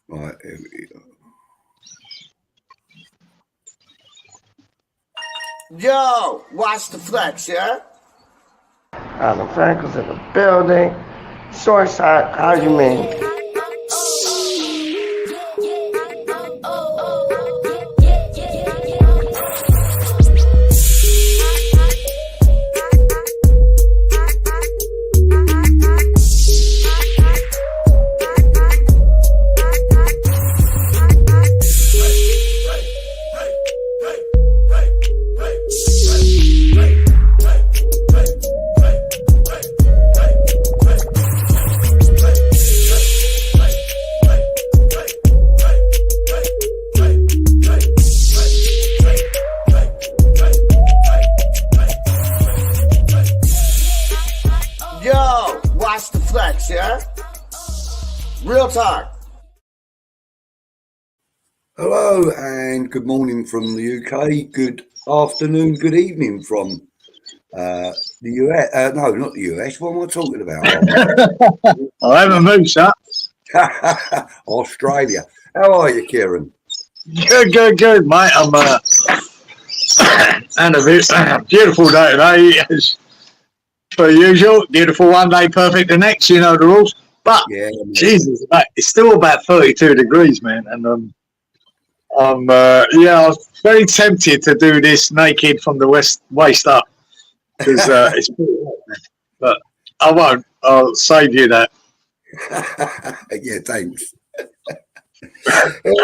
Right, here we go. Yo, watch the flex, yeah? The Franklin's in the building. Source, how you mean? Yo, watch the flex, yeah? Real talk. Hello and good morning from the UK. Good afternoon, good evening from the US. No, not the US. What am I talking about? I haven't moved, sir. Australia. How are you, Cieran? Good, mate. I'm and a beautiful day today, as per usual. Beautiful one day, perfect the next. You know the rules. But Yeah, Jesus, mate, it's still about 32 degrees, man. And I was very tempted to do this naked from the waist up because it's pretty hot, man. But I won't. I'll save you that. yeah, thanks.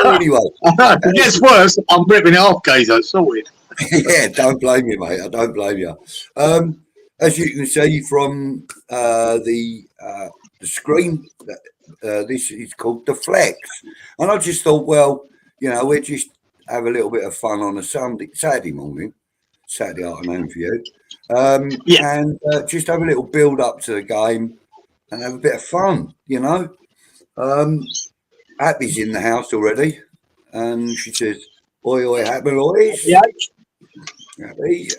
Anyway, If it gets worse, I'm ripping it off, Gazo. Sorted. yeah, don't blame you, mate. I don't blame you. As you can see from the screen, this is called the Flex, and I just thought, well, you know, we'll just have a little bit of fun on a Saturday morning, Saturday afternoon for you, and just have a little build up to the game and have a bit of fun, you know. Happy's in the house already, and she says, "Oi, oi, happy boys." Yeah. Happy.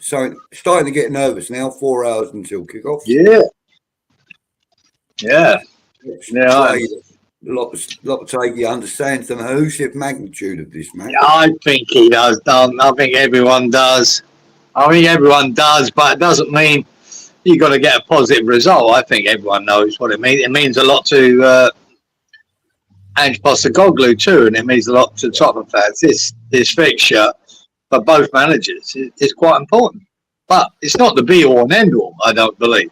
So starting to get nervous now. 4 hours until kickoff. Yeah. Yeah. Lot of take. You understand the massive magnitude of this match. I think he does. I think everyone does. But it doesn't mean you've got to get a positive result. I think everyone knows what it means. It means a lot to Ange Postecoglou too, and it means a lot to Tottenham fans. This fixture for both managers is quite important. But it's not the be-all and end-all, I don't believe,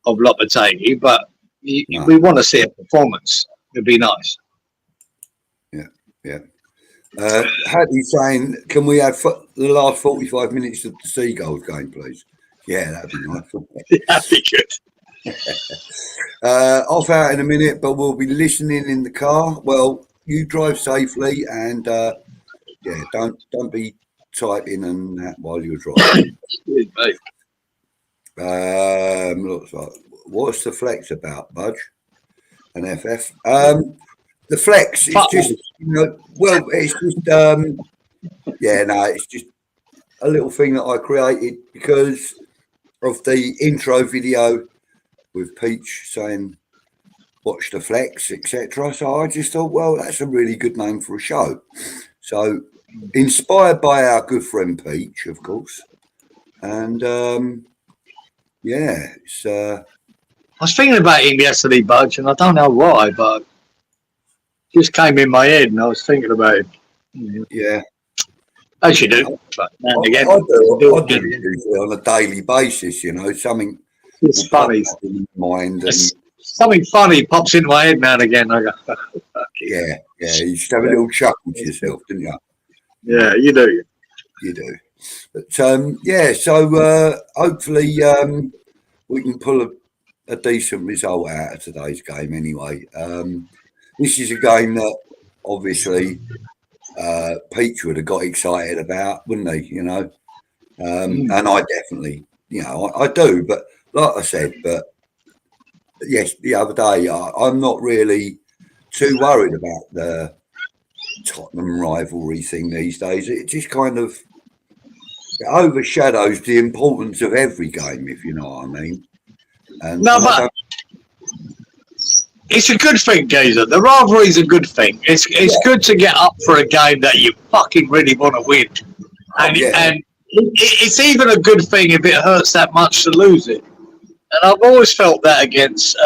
of Lopetegui. But we want to see a performance. It'd be nice. Yeah. Happy saying, can we have the last 45 minutes of the Seagulls game, please? Yeah, that'd be nice. That'd be good. Off out in a minute, but we'll be listening in the car. Well, you drive safely, and don't be typing and that while you're driving. Looks like, what's the Flex about, Budge and FF? The Flex is just, it's just, it's just a little thing that I created because of the intro video with Peach saying, watch the Flex, etc. So I just thought, well, that's a really good name for a show. So inspired by our good friend Peach, of course. And it's I was thinking about him yesterday, Budge, and I don't know why, but it just came in my head, and I was thinking about him. Yeah. As you do. But now and again, I do it usually on a daily basis, you know, something. It's funny. In mind and, something funny pops into my head now and again. I go, yeah. You should have a little chuckle to yourself, didn't you? Yeah, you do. You do. But so hopefully we can pull a decent result out of today's game anyway. This is a game that obviously Peach would have got excited about, wouldn't he? You know, and I definitely, you know, I do. But like I said, yes, the other day, I'm not really too worried about the Tottenham rivalry thing these days. It just kind of overshadows the importance of every game, if you know what I mean. And it's a good thing, Geezer. The rivalry's a good thing. It's good to get up for a game that you fucking really want to win, and it's even a good thing if it hurts that much to lose it. And I've always felt that against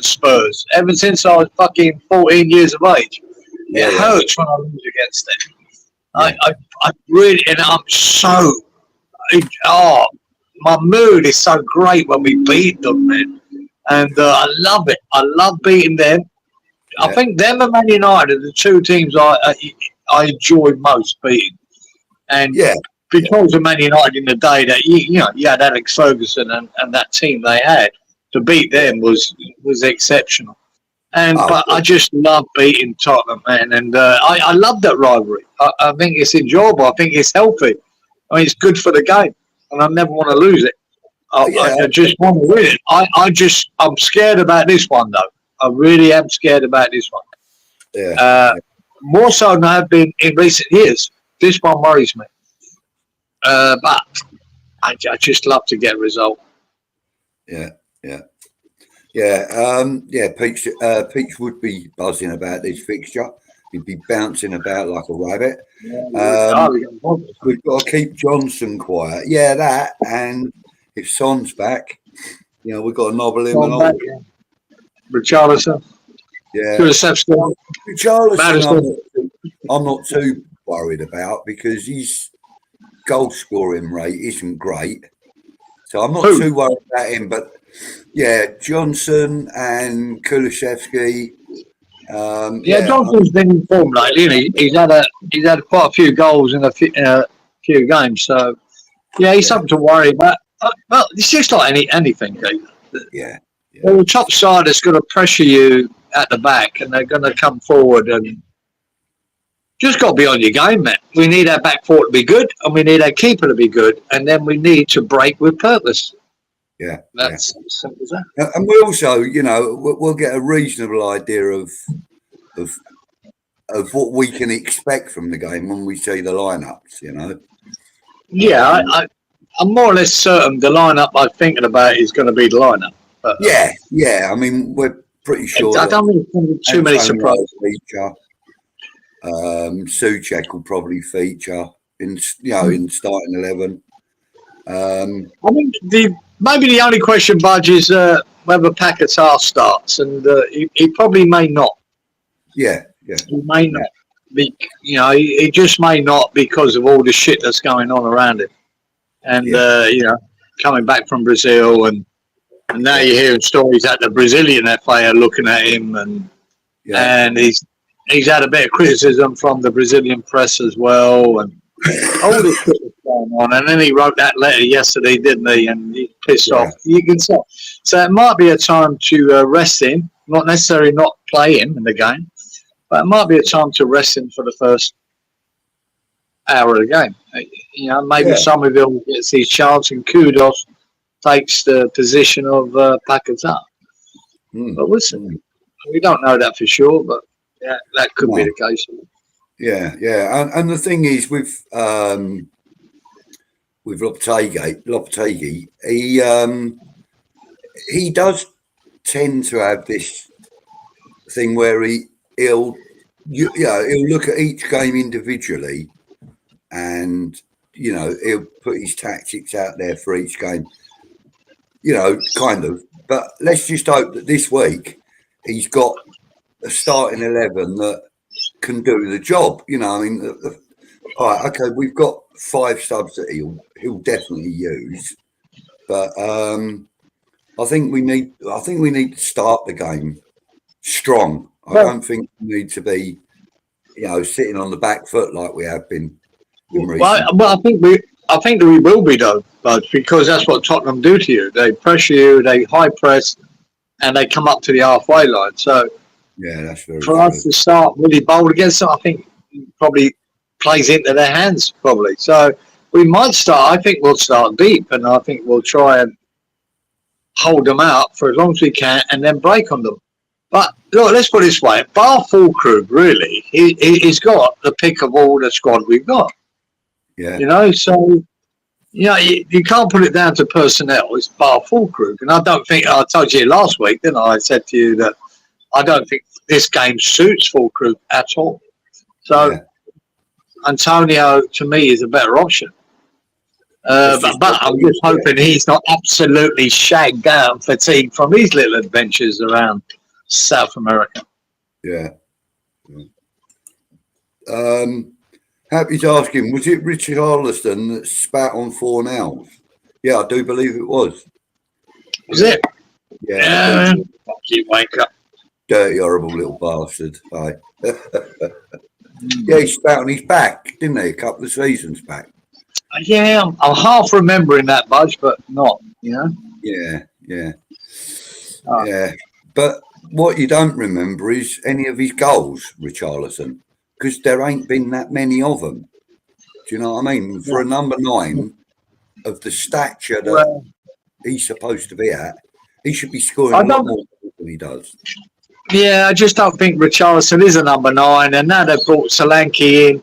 Spurs ever since I was fucking 14 years of age. It hurts when I lose against them. I really, and I'm so, my mood is so great when we beat them, man. And I love it. I love beating them. I think them and Man United are the two teams I enjoy most beating. And because of Man United in the day that you had Alex Ferguson and that team they had, to beat them was exceptional. And but I just love beating Tottenham, man, and I love that rivalry. I think it's enjoyable. I think it's healthy. I mean, it's good for the game, and I never want to lose it. I just want to win it. I'm scared about this one, though. I really am scared about this one. Yeah. More so than I have been in recent years. This one worries me. But I just love to get a result. Yeah. Peach would be buzzing about this fixture. He'd be bouncing about like a rabbit. We've got to keep Johnson quiet. Yeah, that. And if Son's back, we've got to nobble him. Richarlison. Yeah. Richarlison, I'm not too worried about because his goal scoring rate isn't great. So I'm not too worried about him, but Johnson and Kulusevski. Johnson's been in form lately, isn't he? He's had quite a few goals in a few games, so he's something to worry about. Well, it's just like anything, Keith. Well, the top side is going to pressure you at the back, and they're going to come forward and just got to be on your game, man. We need our back four to be good, and we need our keeper to be good, and then we need to break with purpose. Yeah, that's as simple as that. And we also, we'll get a reasonable idea of what we can expect from the game when we see the lineups. Yeah, I'm more or less certain the lineup I'm thinking about is going to be the lineup. But, I mean, we're pretty sure. I don't think there's going to be too many surprises. Souček will probably feature in starting 11. I think maybe the only question, Budge, is whether Paquetá starts, and he probably may not. Yeah. He may not. He just may not because of all the shit that's going on around him, and coming back from Brazil, and now you're hearing stories that the Brazilian FA are looking at him, and he's had a bit of criticism from the Brazilian press as well, and all this shit was going on. And then he wrote that letter yesterday, didn't he? And he's pissed off. You can tell. So it might be a time to rest him, not necessarily not play him in the game, but it might be a time to rest him for the first hour of the game. Maybe Somerville gets his chance and Kudos takes the position of Paquetá. But listen, we don't know that for sure, but that could be the case. Yeah. And the thing is with Lopetegui, he does tend to have this thing where he'll look at each game individually, and he'll put his tactics out there for each game. Kind of. But let's just hope that this week he's got a starting 11 that can do the job. All right, okay, we've got 5 subs that he'll definitely use, but I think we need to start the game strong. I don't think we need to be, sitting on the back foot like we have been. Well, I think that we will be though, but because that's what Tottenham do to you. They pressure you, they high press, and they come up to the halfway line. So that's very for us to start really bold against them, I think probably plays into their hands probably. So we might start. I think we'll start deep, and I think we'll try and hold them out for as long as we can, and then break on them. But look, let's put it this way: bar Fulkrug, really, he's got the pick of all the squad we've got. Yeah. So you can't put it down to personnel. It's bar Fulkrug, and I don't think I told you last week, didn't I? I said to you that I don't think this game suits Fulkrug at all. So Antonio, to me, is a better option. But I'm just hoping he's not absolutely shagged out and fatigued from his little adventures around South America. Yeah. Happy's asking, was it Richard Harleston that spat on 4 nails? Yeah, I do believe it was. Was it? Yeah. You wake up. Dirty, horrible little bastard. Right. Yeah, he spat on his back, didn't he? A couple of seasons back. Yeah, I'm half remembering that, Budge, but not, you know? Yeah. But what you don't remember is any of his goals, Richarlison, because there ain't been that many of them. Do you know what I mean? For a number 9 of the stature that he's supposed to be at, he should be scoring a lot more than he does. Yeah, I just don't think Richarlison is a number 9, and now they've brought Solanke in.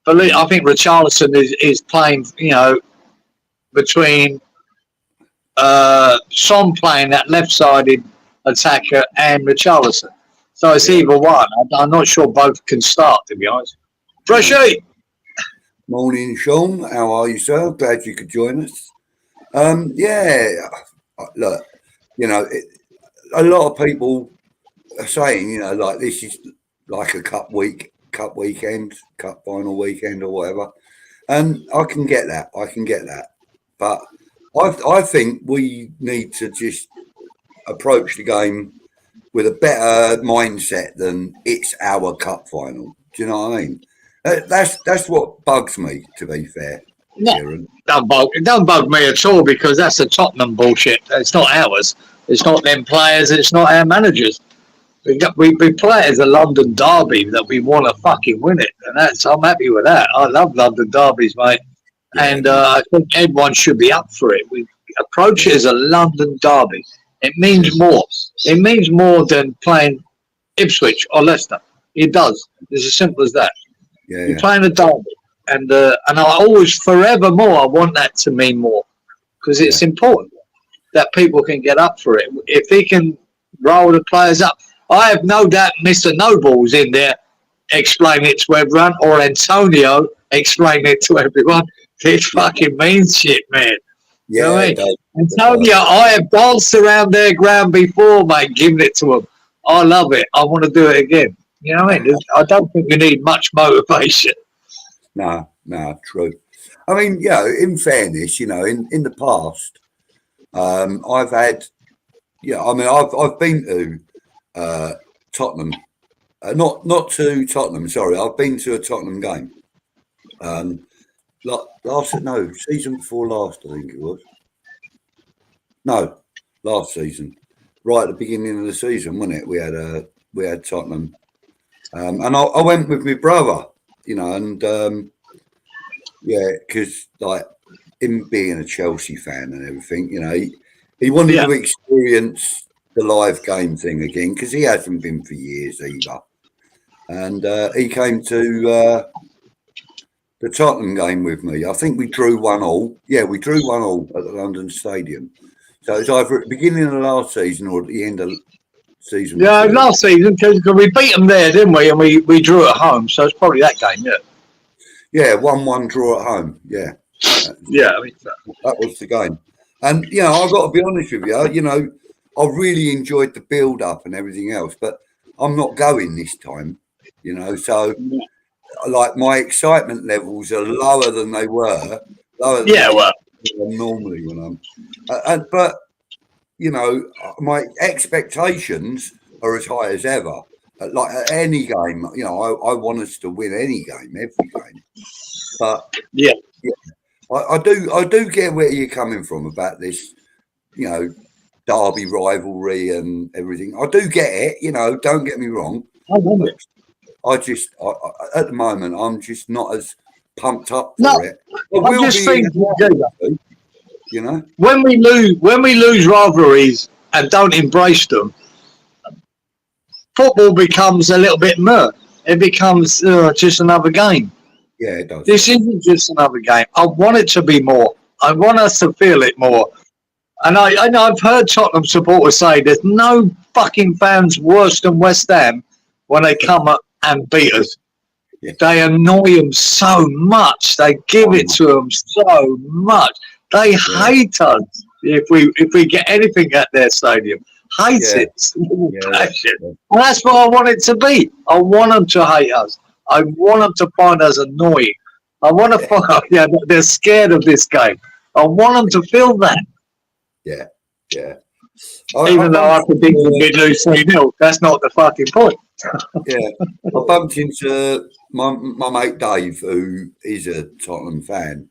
But I think Richarlison is playing, you know, between Son playing that left-sided attacker and Richarlison. So it's either one. I'm not sure both can start, to be honest. Freshie! Morning, Sean. How are you, sir? Glad you could join us. Look, you know, a lot of people are saying, you know, like this is like a cup weekend, cup final weekend or whatever. And I can get that. But I think we need to just approach the game with a better mindset than it's our cup final. Do you know what I mean? That's what bugs me, to be fair. No, don't bug me at all, because that's the Tottenham bullshit. It's not ours. It's not them players. It's not our managers. We play it as a London derby that we want to fucking win it, and I'm happy with that. I love London derbies, mate, and I think everyone should be up for it. We approach it as a London derby. It means more. It means more than playing Ipswich or Leicester. It does. It's as simple as that. You're playing a derby, and I always, forevermore, I want that to mean more, because it's important that people can get up for it. If he can roll the players up, I have no doubt Mr. Noble's in there explaining it to everyone, or Antonio explaining it to everyone. It fucking means shit, man. Yeah, you know what I mean? Antonio, I have danced around their ground before, mate, giving it to them. I love it. I want to do it again. You know what I mean? I don't think you need much motivation. No, true. I mean, in fairness, in the past, I've had, I've been to Tottenham, not to Tottenham. Sorry, I've been to a Tottenham game. Season before last, I think it was. No, last season, right at the beginning of the season, wasn't it? We had Tottenham, and I went with my brother, because like him being a Chelsea fan and everything, he wanted to experience the live game thing again, because he hasn't been for years either, and he came to the Tottenham game with me. I think we drew 1-1. Yeah, we drew 1-1 at the London Stadium. So it's either at the beginning of the last season or at the end of the season. Yeah, last season, because we beat them there, didn't we? And we drew at home, so it's probably that game, Yeah, 1-1 draw at home, yeah. I think so. That was the game. And, I've got to be honest with you, I really enjoyed the build-up and everything else, but I'm not going this time, so... Like, my excitement levels are lower than they were. Normally when I'm, but my expectations are as high as ever. Like at any game, I want us to win any game, every game. But I do get where you're coming from about this, derby rivalry and everything. I do get it. Don't get me wrong. I love it. I at the moment, I'm just not as pumped up for it. I'm just thinking, when we lose rivalries and don't embrace them, football becomes a little bit meh. It becomes just another game. Yeah, it does. This isn't just another game. I want it to be more. I want us to feel it more. And I've heard Tottenham supporters say there's no fucking fans worse than West Ham when they come up and beat us. Yeah. They annoy them so much. They give it to them so much. They hate us if we get anything at their stadium. Hate it. Passion. And that's what I want it to be. I want them to hate us. I want them to find us annoying. I want to find they're scared of this game. I want them to feel that. Yeah. Even though I predicted we'd lose 3-0, that's not the fucking point. Yeah. I bumped into my mate Dave, who is a Tottenham fan,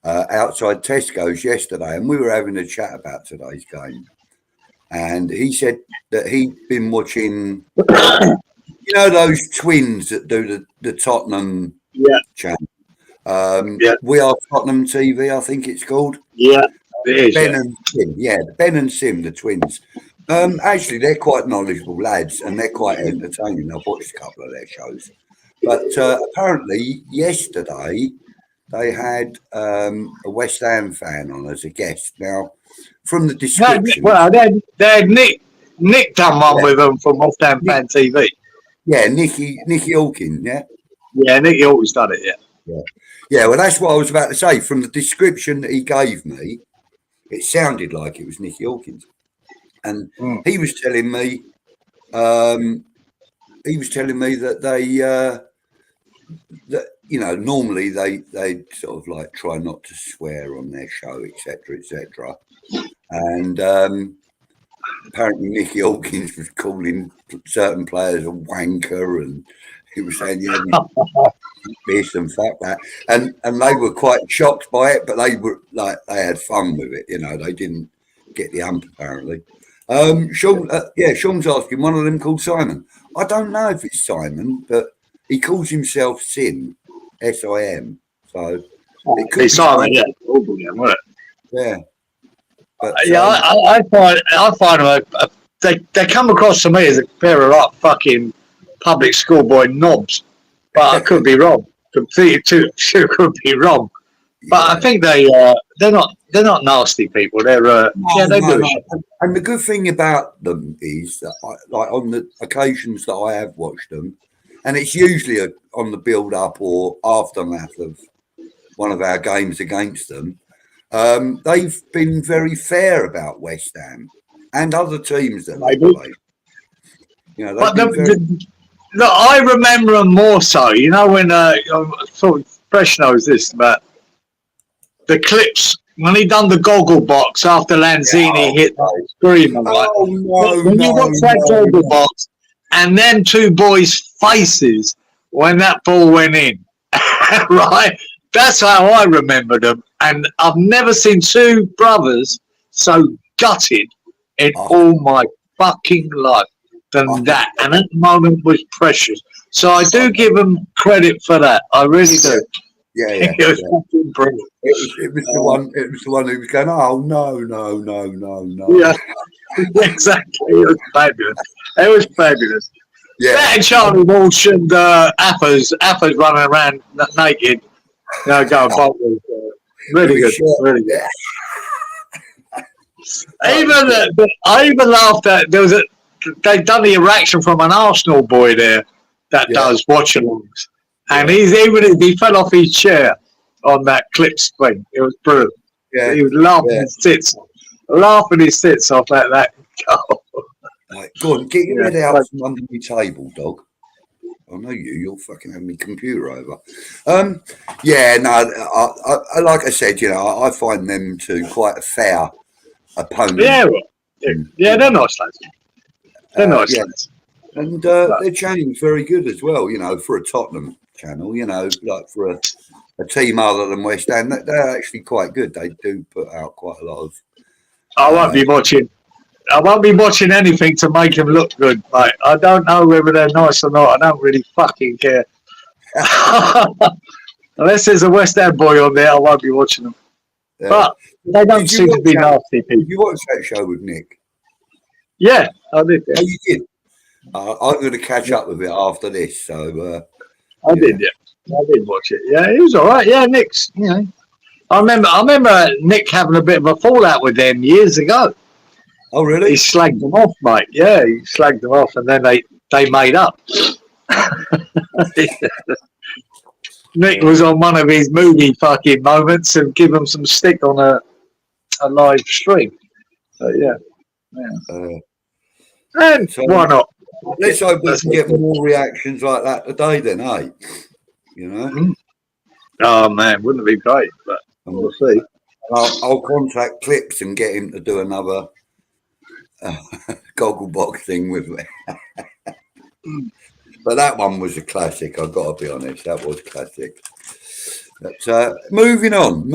outside Tesco's yesterday, and we were having a chat about today's game. And he said that he'd been watching, those twins that do the Tottenham channel. We Are Tottenham TV, I think it's called. Yeah, it is. Ben and Sim. Yeah, Ben and Sim, the twins. Actually, they're quite knowledgeable lads, and they're quite entertaining. I've watched a couple of their shows. But apparently, yesterday, they had a West Ham fan on as a guest. Now, from the description... Well, they had Nick done one with them from West Ham Fan TV. Yeah, Nicky Hawkins, yeah? Yeah, Nicky Hawkins done it, Yeah, well, that's what I was about to say. From the description that he gave me, it sounded like it was Nicky Hawkins. And he was telling me that they, normally they sort of like try not to swear on their show, etc., etc. And apparently Nicky Hawkins was calling certain players a wanker, and he was saying, this and fuck that, and they were quite shocked by it, but they were like, they had fun with it. They didn't get the ump apparently. Sean's asking, one of them called Simon. I don't know if it's Simon, but he calls himself Sin, S-I-M. So it could be Simon. Yeah. But, I find them they come across to me as a pair of like fucking public schoolboy knobs, but I could be wrong. Could be wrong. But I think they're not nasty people. They're they do it. And the good thing about them is that like on the occasions that I have watched them, and it's usually on the build up or aftermath of one of our games against them, they've been very fair about West Ham and other teams that they play. Look, I remember them more so. When sort of fresh knows this about the clips when he done the goggle box after Lanzini hit the screen. When you watch that goggle box and then two boys' faces when that ball went in, right? That's how I remember them. And I've never seen two brothers so gutted in all my fucking life than that. And that moment was precious. So I do give them credit for that. I really do. Yeah. It was fucking brilliant. It was the one. It was the one who was going, "Oh no!" Yeah, exactly. It was fabulous. Yeah. That and Charlie Walsh and Appers running around naked. Going bolt. Really good. Really good. I even laughed at they'd done the reaction from an Arsenal boy there that does watch-alongs. And he fell off his chair on that clips thing. It was brilliant. Yeah. He was laughing his tits off at that goal. Right, go on, get your head out from under your table, dog. I know you'll fucking have my computer over. I like I said, I find them two quite a fair opponent. Yeah, they're nice lads. They're nice lads. And their channel's very good as well, for a Tottenham channel, like for a team other than West Ham. They're actually quite good. They do put out quite a lot of... I won't be watching anything to make them look good. Like, I don't know whether they're nice or not. I don't really fucking care. Unless there's a West Ham boy on there, I won't be watching them. Yeah. But they don't seem to be nasty people. Did you watch that show with Nick? Yeah, I did. Yeah. Oh, you did? I'm going to catch up with it after this. So I did watch it. Yeah, he was all right. Yeah, Nick's. I remember Nick having a bit of a fallout with them years ago. Oh, really? He slagged them off, mate. Yeah, he slagged them off, and then they made up. Nick was on one of his movie fucking moments and give him some stick on a live stream. So yeah. And So, why not? Let's hope we can get more reactions like that today, then, eh? You know. Oh man, wouldn't it be great? But we'll see. I'll contact Clips and get him to do another goggle box thing with me. But that one was a classic. I've got to be honest. That was classic. But moving on.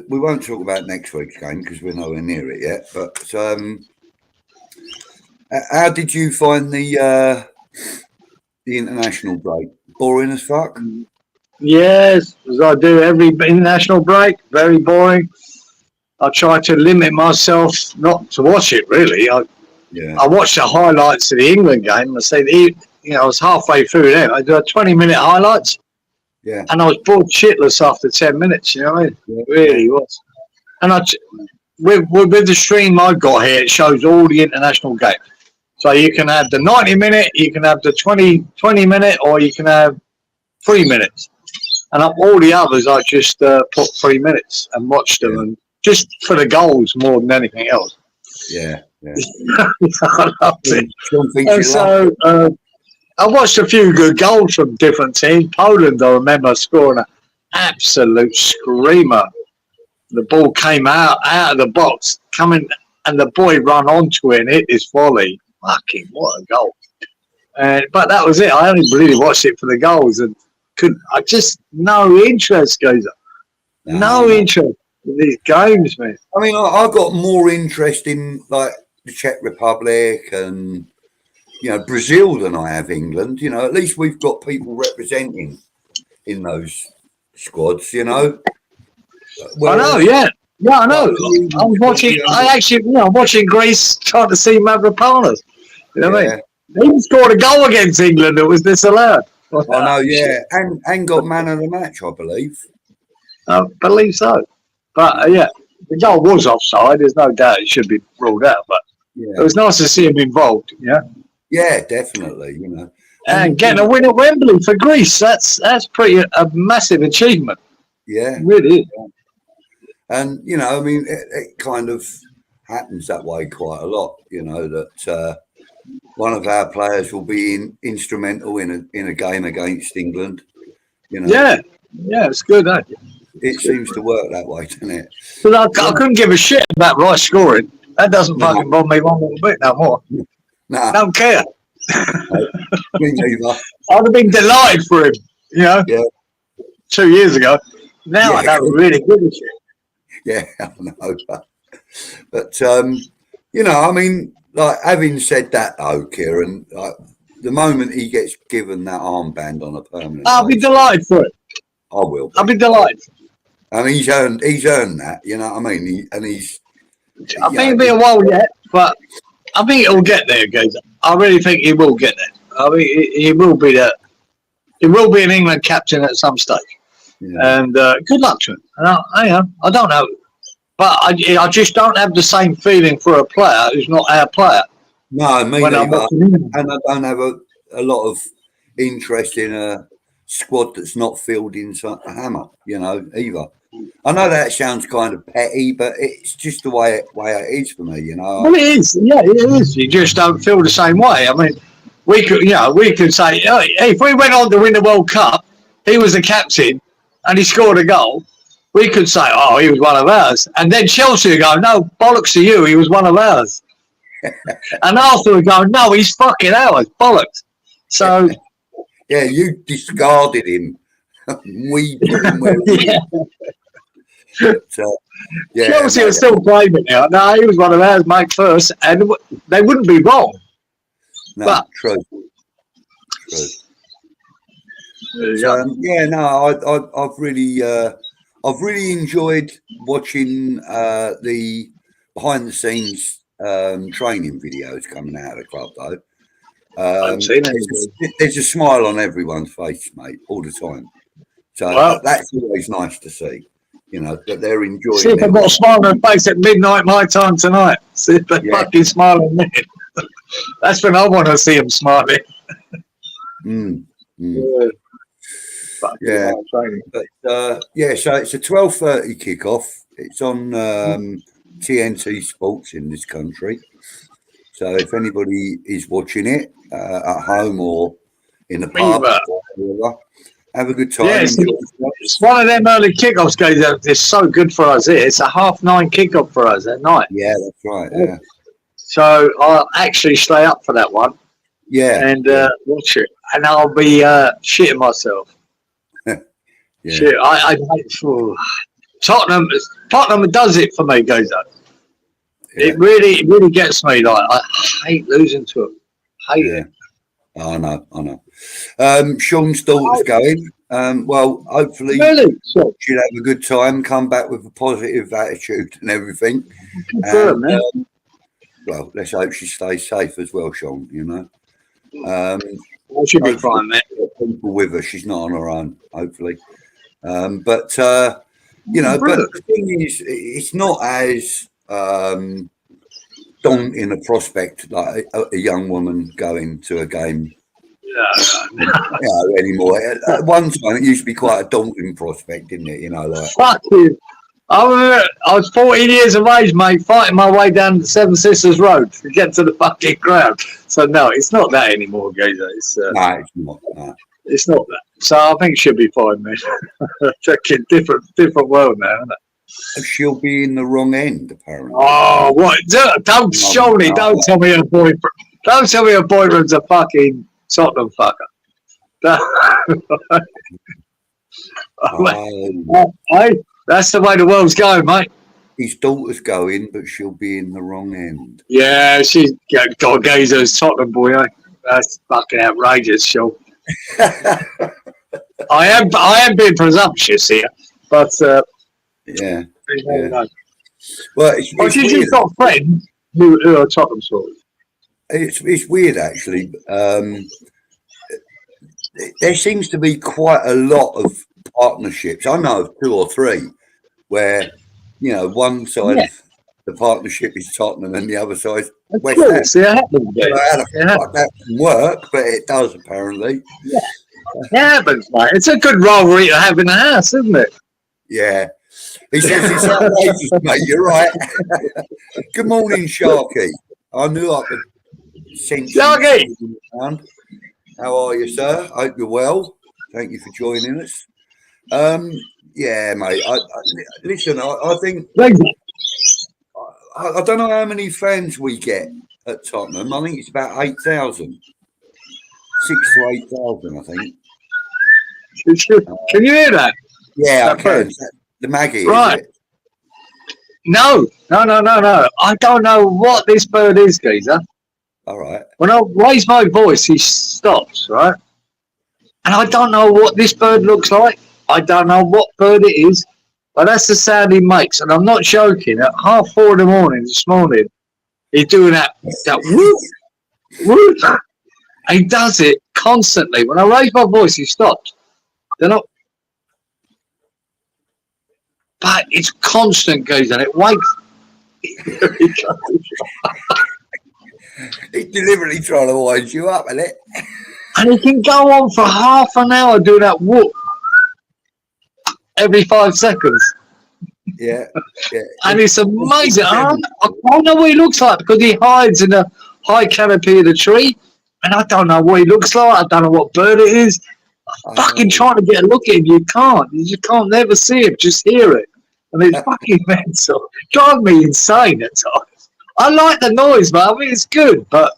We won't talk about next week's game because we're nowhere near it yet. But how did you find the international break? Boring as fuck? Yes, as I do every international break. Very boring. I try to limit myself not to watch it, really. I watched the highlights of the England game. I said, I was halfway through there. I do a 20-minute highlights. Yeah. And I was bored shitless after 10 minutes, you know what I mean? Yeah. It really was. And with the stream I got here, it shows all the international games. So you can have the 90-minute, you can have the 20-minute, or you can have 3 minutes. And all the others, I just put 3 minutes and watched them, and just for the goals more than anything else. Yeah. I loved it. And so I watched a few good goals from different teams. Poland, I remember scoring an absolute screamer. The ball came out of the box, and the boy ran onto it and hit his volley. Fucking what a goal! But that was it. I only really watched it for the goals, and no interest, guys. No interest in these games, man. I mean, I got more interest in like the Czech Republic and Brazil than I have England. At least we've got people representing in those squads. Whereas, I know, yeah, I know. I was watching. I'm watching Greece trying to see Mavropanos. You know what I mean? He scored a goal against England that was disallowed. I know, yeah, and got man of the match, I believe. I believe so. But the goal was offside. There's no doubt it should be ruled out. But it was nice to see him involved. Yeah. Yeah, definitely. And getting a win at Wembley for Greece, that's pretty a massive achievement. Yeah, it really is. And I mean, it kind of happens that way quite a lot. That one of our players will be instrumental in a game against England. Yeah, it's good. It seems to work that way, doesn't it? But I couldn't give a shit about Rice scoring. That doesn't fucking bother me one little bit no more. Nah. Don't care. Me neither. I'd have been delighted for him, Yeah. 2 years ago. Now I don't really give a shit. Yeah, I know. But I mean, like having said that though, Cieran, like the moment he gets given that armband on a permanent, I'll be delighted for it. I will. I'll be delighted. And he's earned that, you know what I mean? I think it'll be a while yet, but I think it'll get there, guys. I really think he will get there. I mean, he will be there. He will be an England captain at some stage. Yeah. And good luck to him. I don't know. But I just don't have the same feeling for a player who's not our player. No, me neither. And I don't have a lot of interest in a squad that's not fielding a hammer, either. I know that sounds kind of petty, but it's just the way it is for me, Well, it is. Yeah, it is. You just don't feel the same way. I mean, we could say, hey, if we went on to win the World Cup, he was the captain and he scored a goal, we could say, oh, he was one of ours. And then Chelsea would go, no, bollocks to you, he was one of ours. And Arthur would go, no, he's fucking ours, bollocks. So... yeah, you discarded him. We put him where we Chelsea are still blaming now. No, he was one of ours, Mike, first, and they wouldn't be wrong. No, but, true. I've really enjoyed watching the behind the scenes training videos coming out of the club, though. There's a smile on everyone's face, mate, all the time. So that's always nice to see. you know, that they're enjoying. See if they've got a smile on their face at midnight my time tonight. See if they fucking smile at me. That's when I want to see them smiling. Yeah. But, so it's a 12:30 kickoff. It's on TNT Sports in this country. So if anybody is watching it at home or in the pub, have a good time. Yeah, it's one of them early kickoffs, guys. It's so good for us here. It's a 9:30 kickoff for us at night. Yeah, that's right. Yeah. So I'll actually stay up for that one. Yeah. And watch it. And I'll be shitting myself. Shit, Tottenham does it for me, guys. It really gets me. Like, I hate losing to them. Hate it. I know. Sean's daughter's going. Well, hopefully she'll have a good time, come back with a positive attitude and everything. Well, let's hope she stays safe as well, Sean, you know. She'll be fine, mate. People with her. She's not on her own, hopefully. You know, but the thing is, it's not as daunting a prospect like a young woman going to a game anymore. At one time, it used to be quite a daunting prospect, didn't it? You know, like fuck you. I was 14 years of age, mate, fighting my way down the Seven Sisters Road to get to the fucking ground. So no, it's not that anymore, guys. no, it's not. No. It's not that. So I think she'll be fine, mate. Fucking different world now, isn't it? She'll be in the wrong end, apparently. Oh, what? Don't show me. Don't tell me her boyfriend. Don't tell me her boyfriend's a fucking Tottenham fucker. That's the way the world's going, mate. His daughter's going, but she'll be in the wrong end. Yeah, she's got Gazer's Tottenham boy. Eh? That's fucking outrageous, Sean. I am being presumptuous here, but yeah. Well, she's got friends who are Tottenham sort of. It's weird, actually. There seems to be quite a lot of partnerships. I know of 2 or 3 where, you know, one side of the partnership is Tottenham and the other side West Ham. How that can work, but it does apparently. Yeah, it happens, mate. It's a good rivalry to have in the house, isn't it? Yeah. He says it's outrageous, mate. You're right. Good morning, Sharky. I knew I could sense Sharky. How are you, sir? Hope you're well. Thank you for joining us. Yeah, mate. Listen, I think I don't know how many fans we get at Tottenham. I think it's about 8,000. 6 to 8,000, I think. Can you hear that? Yeah, I can. The Maggie, right? No. I don't know what this bird is, geezer. All right. When I raise my voice, he stops, right? And I don't know what this bird looks like. I don't know what bird it is, but that's the sound he makes. And I'm not joking. At 4:30 in the morning this morning, he's doing that whoop, whoop. And he does it constantly. When I raise my voice, he stops. They're not. But it's constant, guys, and it wakes. He's deliberately trying to wind you up, isn't it? And he can go on for half an hour doing that whoop every 5 seconds. Yeah. And it's amazing. I don't know what he looks like because he hides in the high canopy of the tree. And I don't know what he looks like. I don't know what bird it is. I'm fucking trying to get a look at him. You can't. You just can't never see him. Just hear it. And it's fucking mental. Drives me insane at times. I like the noise, man. I mean, it's good, but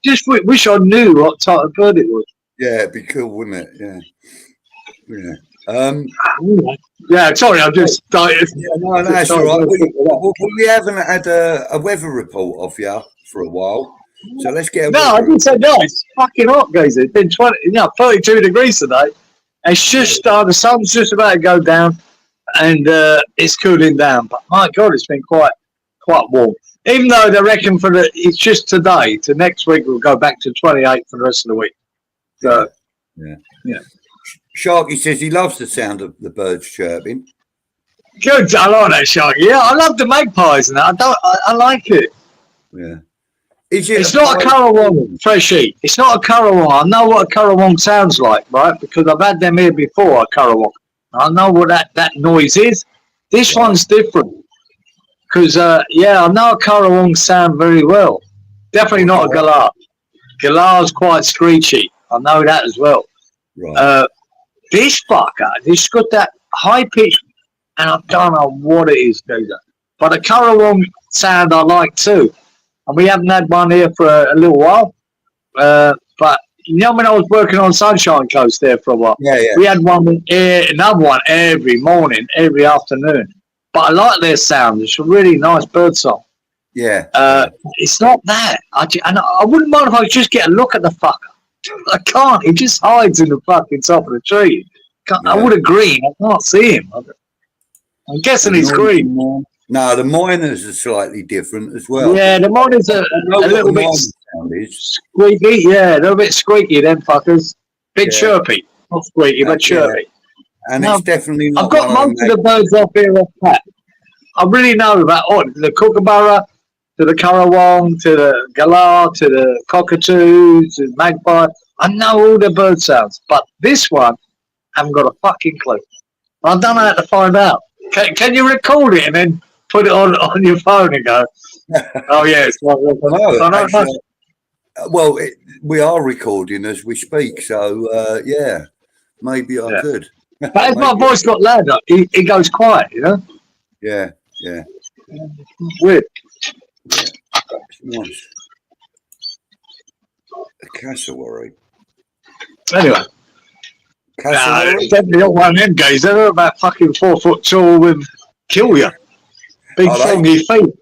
just wish I knew what type of bird it was. Yeah, it'd be cool, wouldn't it? Yeah. Yeah, sorry, I'm just started. Yeah, no, that's all right. We haven't had a weather report off you for a while, so let's get. I didn't say no. It's fucking hot, guys. It's been 32 degrees today. It's just the sun's just about to go down, and it's cooling down. But my God, it's been quite warm. Even though they reckon it's just today. To next week, we'll go back to 28 for the rest of the week. So, yeah. Sharky says he loves the sound of the birds chirping. Good, I like that, Shark. Yeah, I love the magpies and that. I like it. Yeah. Is it It's not a currawong, Freshy. It's not a currawong. I know what a currawong sounds like, right? Because I've had them here before, a currawong. I know what that noise is. This one's different. Because, yeah, I know a currawong sound very well. Definitely not a galah. Galah's quite screechy. I know that as well. Right. This fucker, this got that high pitch, and I don't know what it is, Gazer. But the currawong sound I like too. And we haven't had one here for a little while. But you know when I was working on Sunshine Coast there for a while? Yeah. We had another one every morning, every afternoon. But I like their sound. It's a really nice bird song. Yeah. It's not that. And I wouldn't mind if I could just get a look at the fucker. I can't. He just hides in the fucking top of the tree. I would agree. I can't see him. I'm guessing he's green. No, the miners are slightly different as well. Yeah, the miners are a little bit squeaky. Yeah, a little bit squeaky, them fuckers. Bit chirpy. Not squeaky, but chirpy. And it's definitely not. I've got most of the birds off here off pat. I really know about the kookaburra, to the currawong, to the galah, to the cockatoo, to the magpie. I know all the bird sounds, but this one, I haven't got a fucking clue. I don't know how to find out. Can you record it and then put it on your phone and go, oh yeah, it's not well, we are recording as we speak, so yeah, maybe I could. But as my voice got louder, it goes quiet, you know? Yeah. Weird. Yeah. Nice. A cassowary. Anyway. It's definitely not one of them guys. They're about fucking 4 foot tall with kill you. Big fungy feet.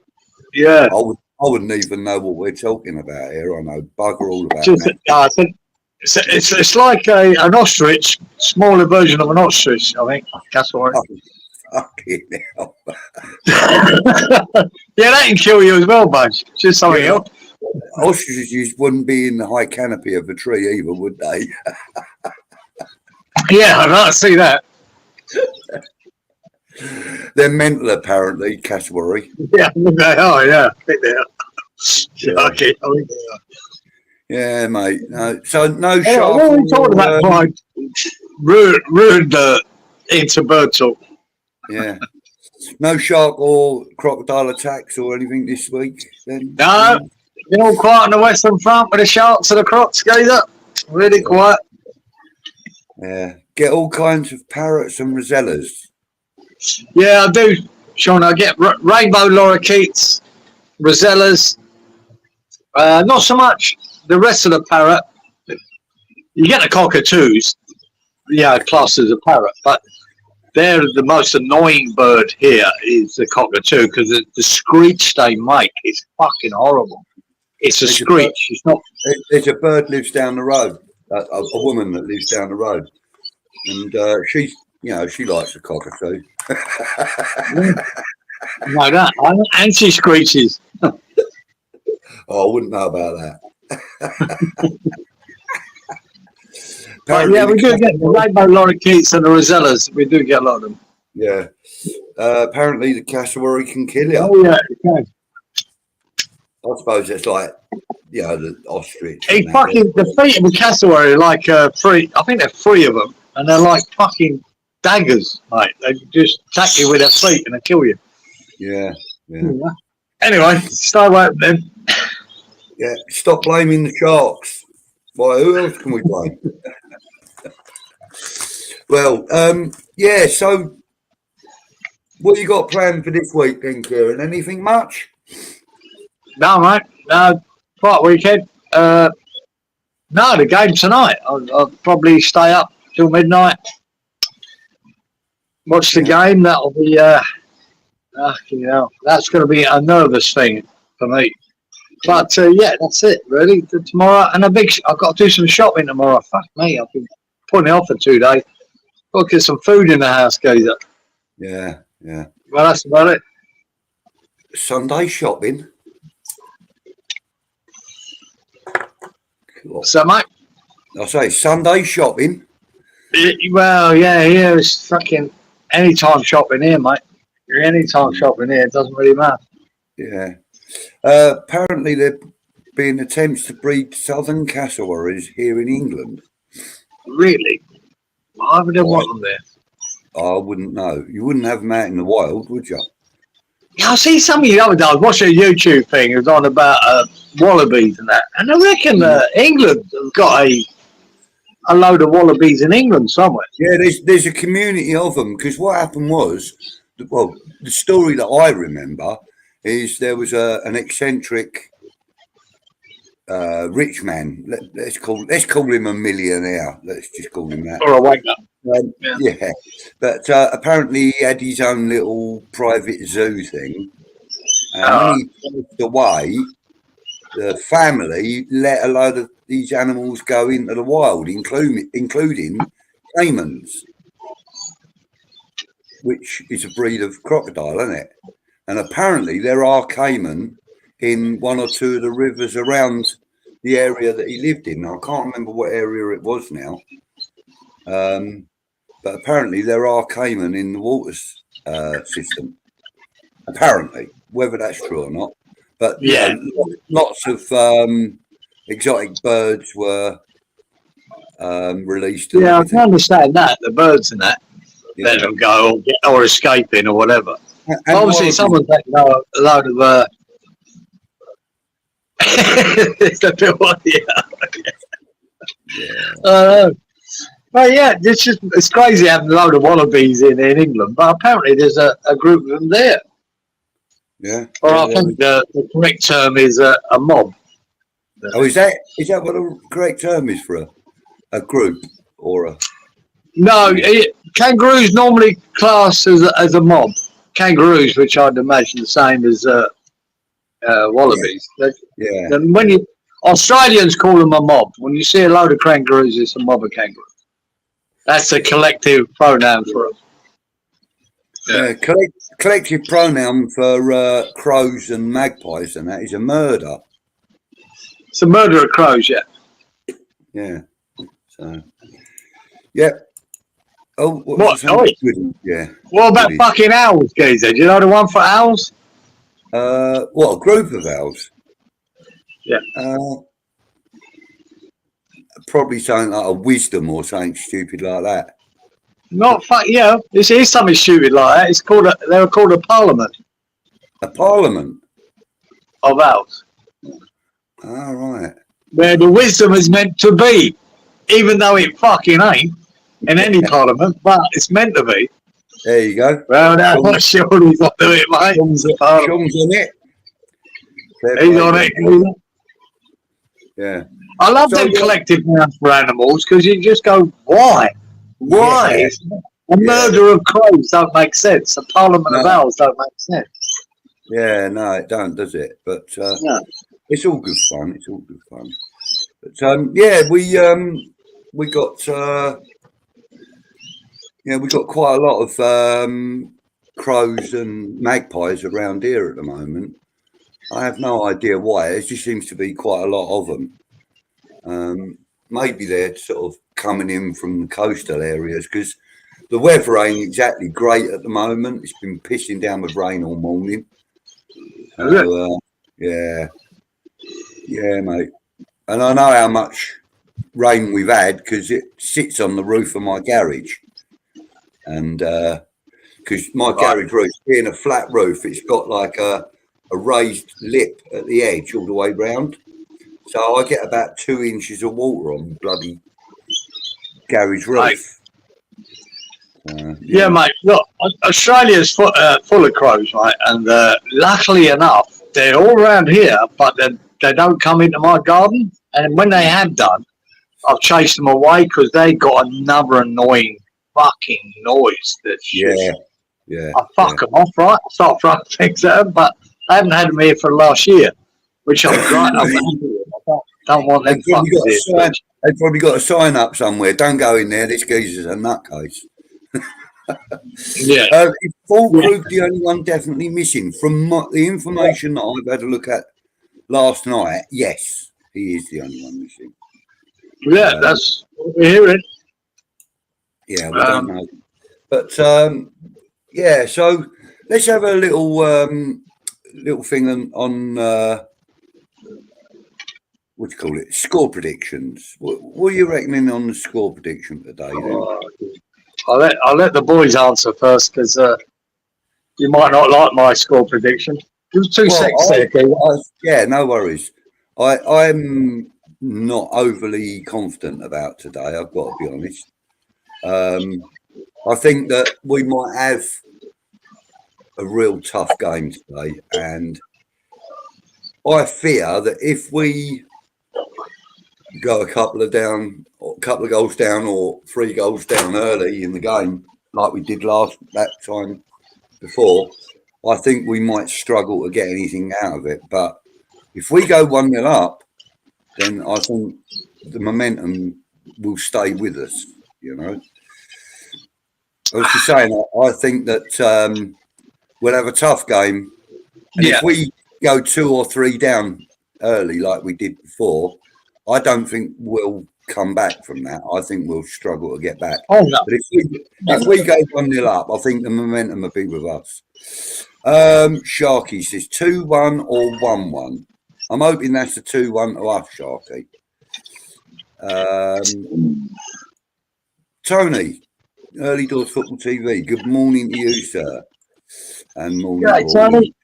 Yeah. I wouldn't even know what we're talking about here. I know bugger all about that. It's like an ostrich, smaller version of an ostrich, I think. Cassowary. Fucking hell. Yeah, that can kill you as well, Budge. Just something else. Ostriches wouldn't be in the high canopy of a tree either, would they? Yeah, I'd like to see that. They're mental, apparently, cassowary. Yeah, they are, yeah. I think they are. Okay, I think they are. Yeah, mate. No, so no shark. What are we talking about, Clyde? Ruined into bird talk. Yeah. No shark or crocodile attacks or anything this week, then? No. Been all quiet on the Western Front with the sharks and the crocs, Gazer. Really quiet. Yeah. Get all kinds of parrots and rosellas. Yeah, I do, Sean. I get rainbow lorikeets, rosellas. Not so much the rest of the parrot. You get the cockatoos, classed as a parrot, but they're the most annoying bird here is the cockatoo because the screech they make is fucking horrible. It's a screech. It's not. There's a bird lives down the road. A woman that lives down the road, and she's, she likes the cockatoo. No, that and she screeches. Oh, I wouldn't know about that. Yeah, we do get the rainbow lorikeets and the rosellas. We do get a lot of them. Yeah. Apparently, the cassowary can kill you. Oh yeah, it can. I suppose it's like, the ostrich. The feet of a cassowary are like three. I think they're 3 of them, and they're like fucking daggers, mate. They just attack you with their feet and they kill you. Yeah. Anyway, stay away from them. Yeah, stop blaming the sharks. Why, who else can we blame? Well, so what you got planned for this week then, Cieran? Anything much? No, mate. No, quiet weekend. No, the game tonight. I'll probably stay up till midnight. Watch the game. That'll be, that's going to be a nervous thing for me. But that's it really. Tomorrow and I've got to do some shopping tomorrow. Fuck me, I've been putting it off for 2 days. Got to get some food in the house, Gazer. Yeah. Well, that's about it. Sunday shopping. Cool. So, mate. I say Sunday shopping. Well, yeah, it's fucking anytime shopping here, mate. Anytime shopping here, it doesn't really matter. Yeah. Apparently, there have been attempts to breed southern cassowaries here in England. Really? Why would they want them there? I wouldn't know. You wouldn't have them out in the wild, would you? I see some of the other day. I was watching a YouTube thing. It was on about wallabies and that. And I reckon England have got a load of wallabies in England somewhere. Yeah, there's a community of them, because what happened was, well, the story that I remember is there was an eccentric rich man. Let's call him a millionaire. Let's just call him that. Or a wanker. Yeah, but apparently he had his own little private zoo thing, and when he passed away, the family let a load of these animals go into the wild, including caimans, which is a breed of crocodile, isn't it? And apparently there are caiman in one or two of the rivers around the area that he lived in. Now, I can't remember what area it was now. But apparently there are caiman in the waters system. Apparently, whether that's true or not. But yeah, lots of exotic birds were released. Yeah, I can understand that. The birds and that. Let them go or escaping or whatever. And obviously, someone's taking a load of... it's a bit what, Well, yeah, it's crazy having a load of wallabies in England, but apparently there's a group of them there. Yeah. Or I think the correct term is a mob. Oh, is that what the correct term is for a group or a? No, kangaroos normally classed as a mob. Kangaroos, which I'd imagine the same as wallabies. Yeah. And Australians call them a mob. When you see a load of kangaroos, it's a mob of kangaroos. That's a collective pronoun for them. Yeah, collective pronoun for crows and magpies, and that is a murder. It's a murder of crows, yeah. Yeah. So, yeah. Oh, what? Yeah. What about fucking owls, geezer? Do you know the one for owls? What, a group of owls? Yeah. Probably something like a wisdom or something stupid like that. Not yeah. This is something stupid like that. It's called they were called a parliament. A parliament of owls. All right. Where the wisdom is meant to be, even though it fucking ain't in any parliament, but it's meant to be. There you go. Well, that's surely not doing it, mate. Sean's on it. He's on it. Yeah. I love them collective nouns for animals because you just go, why? Why? Yeah. A murder of crows don't make sense. A parliament of owls don't make sense. Yeah, no, it don't, does it? But it's all good fun. It's all good fun. But yeah, we got we got quite a lot of crows and magpies around here at the moment. I have no idea why. There just seems to be quite a lot of them. Maybe they're sort of coming in from the coastal areas because the weather ain't exactly great at the moment. It's been pissing down with rain all morning. So, yeah, mate. And I know how much rain we've had because it sits on the roof of my garage. And because my garage roof, being a flat roof, it's got like a raised lip at the edge all the way round. So I get about 2 inches of water on the bloody garage roof. Yeah, mate. Look, Australia's full of crows, right? And luckily enough, they're all around here, but they don't come into my garden. And when they have done, I've chased them away because they got another annoying fucking noise. I fuck them off, right? I start throwing things at them, but I haven't had them here for last year, which I'm right. I don't want them fuckers here. They've probably got a sign up somewhere. Don't go in there. This geezer's a nutcase. Yeah. Is Paul Krug the only one definitely missing? From the information that I've had a look at last night, yes, he is the only one missing. Yeah, that's what we're hearing. Yeah, we don't know. But, yeah, so let's have a little thing on what do you call it? Score predictions. What are you reckoning on the score prediction today? Then? I'll let the boys answer first because you might not like my score prediction. It was 2-6 there, Keith. Yeah, no worries. I'm not overly confident about today. I've got to be honest. I think that we might have a real tough game today, and I fear that if we go a couple of goals down or 3 goals down early in the game, like we did that time before, I think we might struggle to get anything out of it. But if we go 1-0 up, then I think the momentum will stay with us, you know. I was just saying, I think that we'll have a tough game. And if we go 2 or 3 down early like we did before, I don't think we'll come back from that. I think we'll struggle to get back. Oh, no. But if we go 1-0 up, I think the momentum will be with us. Sharky says 2-1 or 1-1. I'm hoping that's a 2-1 to us, Sharky. Tony, Early Doors Football TV. Good morning to you, sir. And morning. Yeah, Tony.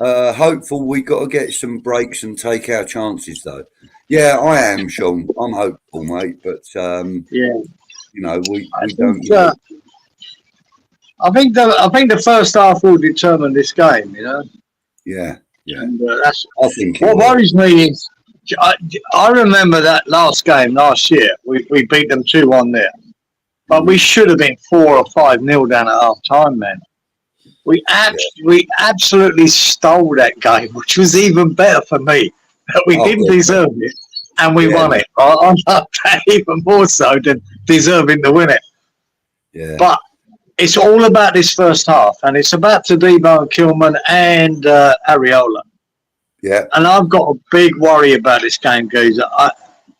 Hopeful we got to get some breaks and take our chances, though. Yeah, I am, Sean. I'm hopeful, mate. But you know, we don't. I think the first half will determine this game. You know. Yeah. And that's. I think what worries me is I remember that last game last year. We beat them 2-1 there, but we should have been 4 or 5-0 down at half time, man. We absolutely stole that game, which was even better for me. That we didn't deserve it, and we won it. I love that even more so than deserving to win it. Yeah. But it's all about this first half, and it's about Tadibo and Kilman and Areola. Yeah. And I've got a big worry about this game, Geezer.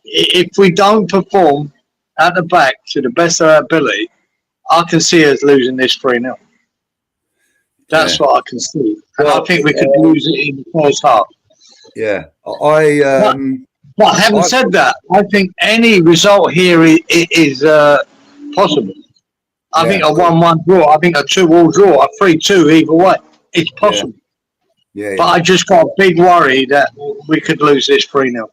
If we don't perform at the back to the best of our ability, I can see us losing this 3-0. That's what I can see. And I think we could lose it in the first half. Yeah. But having said that, I think any result here is possible. I think a 1-1 draw, I think a 2-2 draw, a 3-2 either way. It's possible. Yeah. But I just got a big worry that we could lose this 3-0.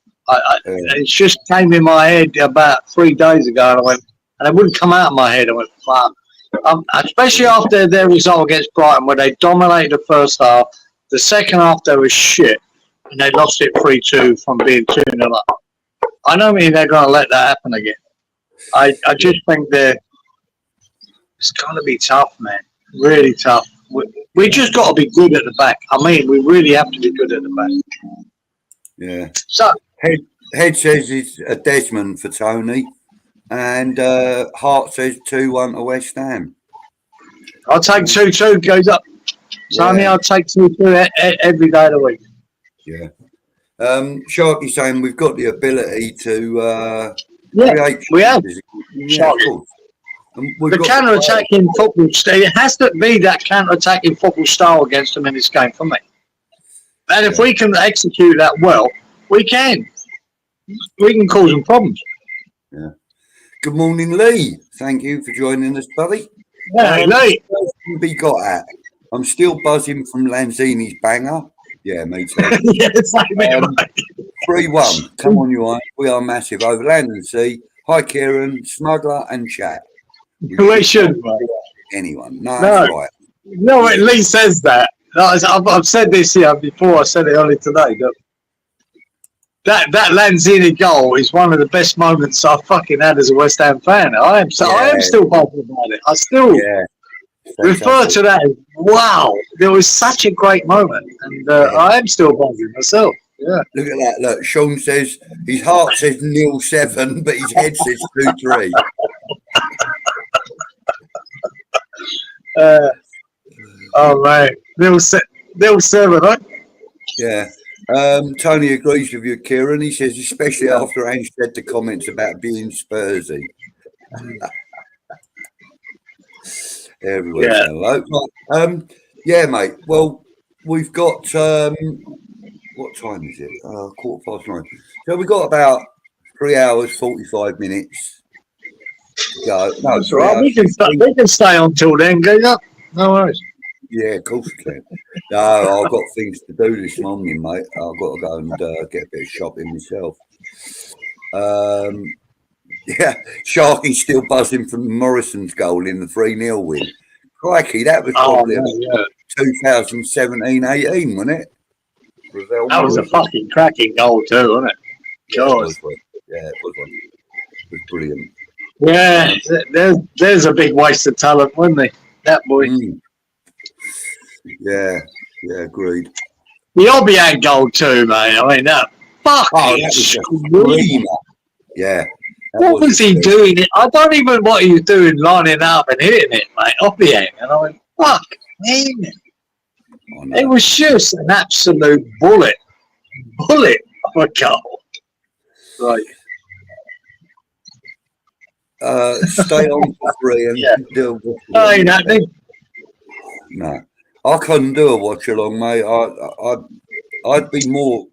It just came in my head about 3 days ago, and I went, and it wouldn't come out of my head. I went, fuck. Especially after their result against Brighton, where they dominated the first half. The second half, they was shit, and they lost it 3-2 from being 2-0 up. I don't mean they're going to let that happen again. I just think it's going to be tough, man. Really tough. We just got to be good at the back. I mean, we really have to be good at the back. Yeah. So Head says it's a Desmond for Tony. And Hart says 2-1 to West Ham. I'll take 2-2, goes up. Tony, I'll take 2-2 every day of the week. Yeah. Sharky saying we've got the ability to create. We have. Yeah, of course. The counter-attacking football style, it has to be that counter-attacking football style against them in this game for me. And if we can execute that well, we can cause them problems. Yeah. Good morning, Lee. Thank you for joining us, buddy. Yeah, Lee. Be got at. I'm still buzzing from Lanzini's banger. Yeah, me too. Yeah, same here, mate. 3-1. Come on, you are. We are massive over land and sea. Hi, Cieran, Smuggler, and Chat. We should, mate. Anyone? No, that's right. No, Lee says that. I've said this here before. I said it earlier today. That Lanzini goal is one of the best moments I've fucking had as a West Ham fan. I am still buzzing about it. I still refer to that as, wow, there was such a great moment. And I am still buzzing myself. Yeah. Look at that. Look, Sean says his heart says 0-7, but his head says 2-3. Oh, mate. 0-7, right? Yeah. Tony agrees with you, Cieran. He says, especially after Ange said the comments about being Spursy. Everywhere. Yeah. Hello. Right. Yeah, mate. Well, we've got what time is it? 9:15. So we've got about 3 hours 45 minutes to go. No, That's all right. We can stay on till then, Giga. No worries. Yeah, of course we can. No, I've got things to do this morning, mate. I've got to go and get a bit of shopping myself. Yeah, Sharky's still buzzing from Morrison's goal in the 3-0 win. Crikey, that was probably 2017-18, wasn't it? That was a fucking cracking goal too, wasn't it? Yeah, it was one. Yeah, it was one. It was brilliant. Yeah, there's a big waste of talent, wasn't he? That boy. Yeah, agreed. The Obiang goal too, mate. I mean, that fucking screamer. Yeah. What was he doing? I don't even know what he was doing, lining up and hitting it, mate. Obiang. And I went, fuck, man. It was just an absolute bullet of a goal. Right. Stay on for 3 and do Ain't happening. No, I couldn't do a watch along, mate. I'd be more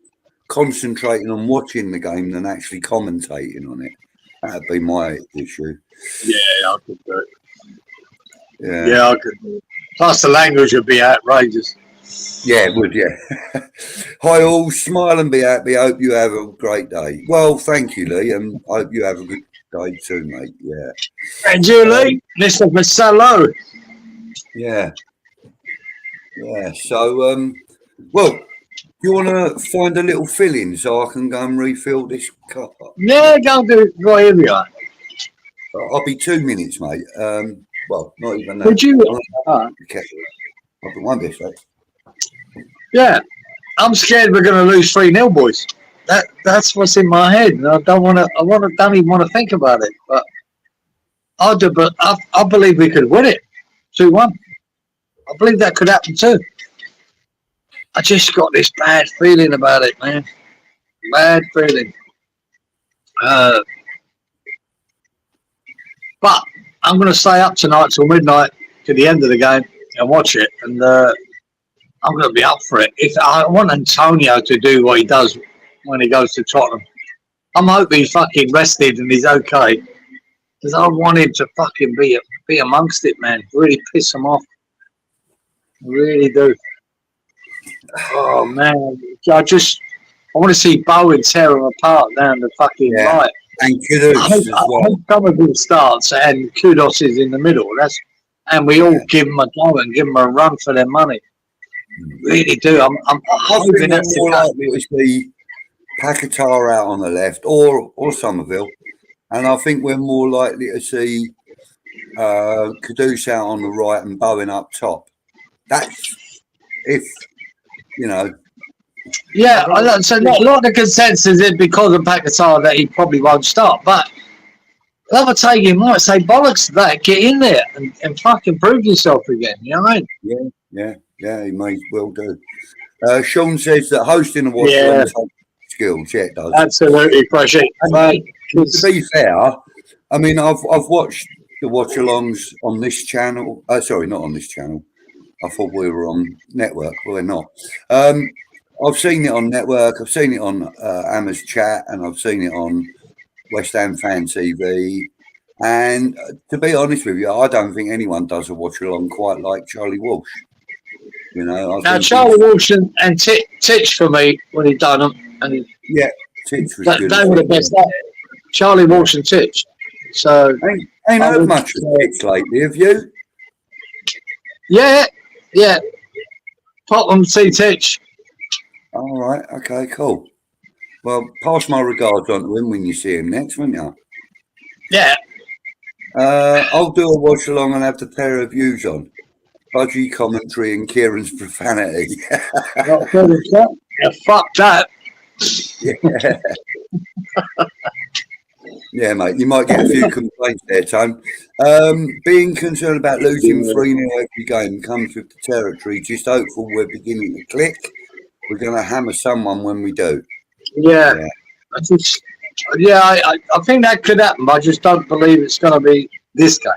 concentrating on watching the game than actually commentating on it. That'd be my issue. Yeah, I could do it. Yeah, I could do it. Plus the language would be outrageous. Yeah, it would, yeah. Hi all, smile and be happy. Hope you have a great day. Well, thank you, Lee, and hope you have a good day too, mate. Yeah. And you, Lee, Mr. Marcelo. Yeah. Yeah, so, well, you want to find a little fill-in so I can go and refill this cup up? Yeah, go and do it. Right, here we are. I'll be 2 minutes, mate. Well, not even that. Would you? I'll be 1 bit, right? Yeah, I'm scared we're going to lose 3-0, boys. That's what's in my head, and I don't even want to think about it. But I believe we could win it, 2-1. I believe that could happen too. I just got this bad feeling about it, man. Bad feeling. But I'm going to stay up tonight till midnight to the end of the game and watch it, and I'm going to be up for it. If I want Antonio to do what he does when he goes to Tottenham, I'm hoping he's fucking rested and he's okay, because I want him to fucking be amongst it, man. Really piss him off. I really do. Oh man, I want to see Bowen tear him apart down the fucking right. And kudos as well. I hope some of them starts and kudos is in the middle. And we all give them a go and give them a run for their money. Really do. I'm hoping that's more likely to see Paquetá out on the left or Somerville, and I think we're more likely to see Kudus out on the right and Bowen up top. That's if you know. Yeah, so a lot of the consensus is because of Paquetá that he probably won't start. But the other take you might say bollocks to that. Get in there and fucking prove yourself again. You know what I mean? Yeah, he may well do. Sean says that hosting a watch takes skills. Yeah, it does. Absolutely, Freshy. To be fair, I mean, I've watched the watch-alongs on this channel. Sorry, not on this channel. I thought we were on network, but we're not. I've seen it on network. I've seen it on Amma's chat, and I've seen it on West Ham Fan TV. And to be honest with you, I don't think anyone does a watch-along quite like Charlie Walsh. You know, now Charlie Walsh and Titch for me when he done them, and Titch was good. They were the best. Charlie Walsh and Titch. So ain't heard much of Titch lately, have you? Yeah. Tottenham see Titch. All right. Okay. Cool. Well, pass my regards on to him when you see him next, won't you? Yeah. I'll do a watch along and have the pair of views on. Budgie commentary and Cieran's profanity. Yeah, fuck that. Yeah. Yeah, mate. You might get a few complaints there, Tone. Being concerned about losing 3-0 every game comes with the territory. Just hopeful we're beginning to click. We're going to hammer someone when we do. Yeah. I think that could happen, but I just don't believe it's going to be this game.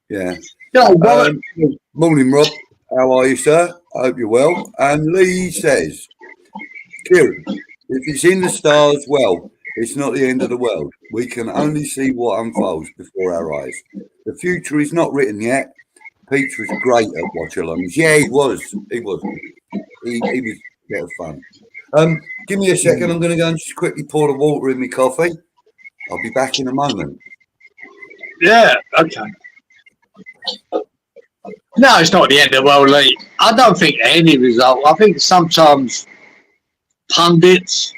Yeah. Morning, Rob. How are you, sir? I hope you're well. And Lee says, Kieran, if it's in the stars, well, it's not the end of the world. We can only see what unfolds before our eyes. The future is not written yet. Peach was great at watch-alongs. Yeah, he was. He was a bit of fun. Give me a second. I'm going to go and just quickly pour the water in my coffee. I'll be back in a moment. Yeah, okay. No, it's not the end of the world, Lee. I don't think any result. I think sometimes pundits,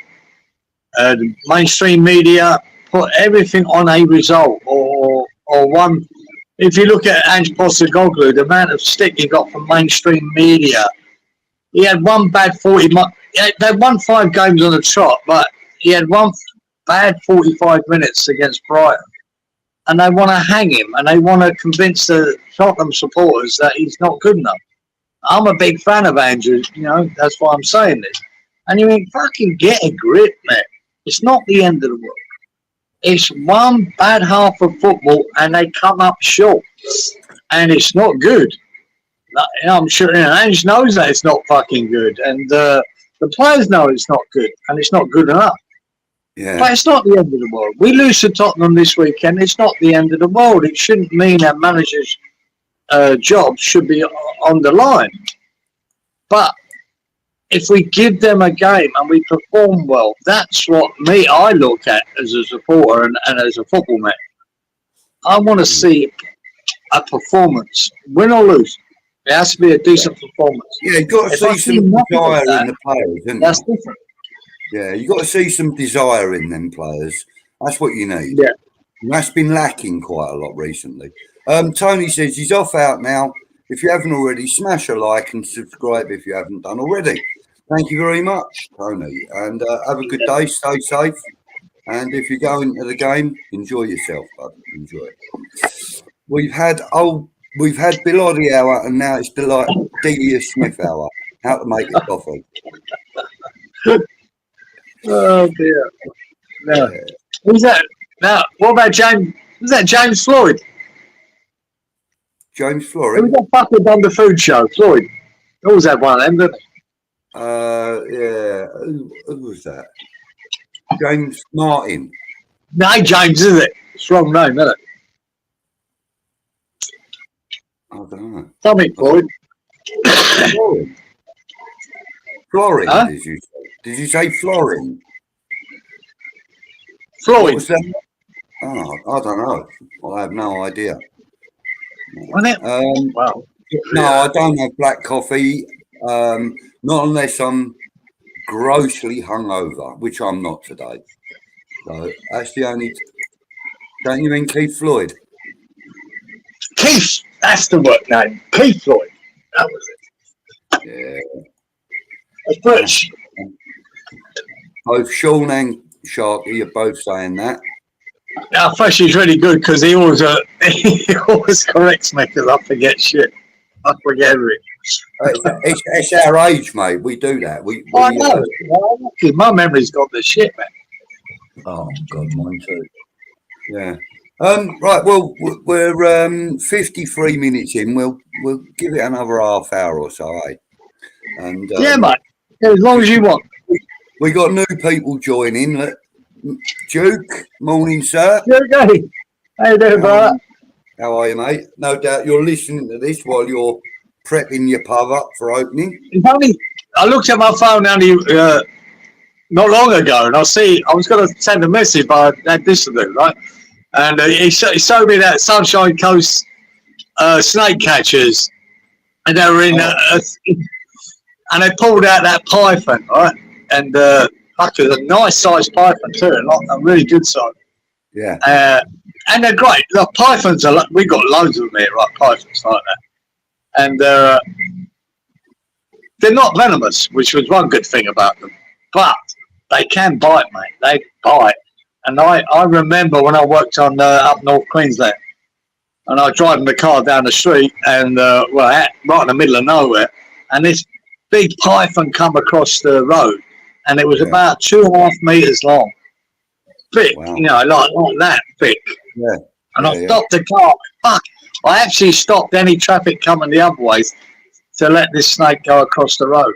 the mainstream media put everything on a result or one. If you look at Ange Postecoglou, the amount of stick he got from mainstream media, he had one bad 40. They won 5 games on the trot, but he had one bad 45 minutes against Brighton. And they want to hang him, and they want to convince the Tottenham supporters that he's not good enough. I'm a big fan of Andrew, that's why I'm saying this. And you mean, fucking get a grip, man. It's not the end of the world. It's one bad half of football, and they come up short, and it's not good. I'm sure Ange knows that it's not fucking good, and the players know it's not good, and it's not good enough. Yeah. But it's not the end of the world. We lose to Tottenham this weekend. It's not the end of the world. It shouldn't mean our manager's job should be on the line. But if we give them a game and we perform well, that's what I look at as a supporter and as a football man. I want to see a performance, win or lose. It has to be a decent performance. Yeah, you've got to see some desire in the players, isn't that's different. Yeah, you've got to see some desire in them players. That's what you need. Yeah. And that's been lacking quite a lot recently. Tony says he's off out now. If you haven't already, smash a like and subscribe if you haven't done already. Thank you very much, Tony. And have a good day. Stay safe. And if you go into the game, enjoy yourself, bud. Enjoy it. We've had Bilotti hour, and now it's Delia Smith hour. How to make a coffee. Oh dear. No. Who's that? Now, what about James? Who's that? James Floyd. James Floyd. Who's that fucker done the food show? Floyd. Always had one of them, didn't he? Yeah. Who was that? James Martin. No, ain't James, is it? It's the wrong name, isn't it? I don't know. Tommy Floyd. Florin, huh? Did you say? Did you say Florin? Floyd. What was that? Oh, I don't know. I have no idea. Wasn't it? Wow. No, I don't have black coffee. Not unless I'm grossly hungover, which I'm not today. So that's the only. Don't you mean Keith Floyd? Keith. That's the work name. Keith Floyd. That was it. Yeah. It's British. Both Sean and Sharky are both saying that. Now, Fresh is really good because he always corrects me because I forget shit. I forget everything. It's our age, mate. We do that. I know. My memory's got the shit, man. Oh God, mine too. Yeah. Right. Well, we're 53 minutes in. We'll give it another half hour or so, eh? And yeah, mate. Yeah, as long as you want. We got new people joining. Duke, morning, sir. Okay. How you doing, brother? How are you, mate? No doubt you're listening to this while you're prepping your pub up for opening. I looked at my phone only not long ago, and I was going to send a message, but I had this to do, right? And he showed me that Sunshine Coast snake catchers, and they were in, and they pulled out that python, right? And it was a nice sized python too, a really good size. Yeah. And they're great. The pythons we got loads of them here, right? Pythons like that, and they're not venomous, which was one good thing about them. But they can bite, mate. They bite. And I remember when I worked on up North Queensland, and I was driving the car down the street, and right in the middle of nowhere, and this big python come across the road, and it was about 2.5 meters long, thick, wow. like that thick. Yeah. And I stopped the car. Fuck! I actually stopped any traffic coming the other ways to let this snake go across the road.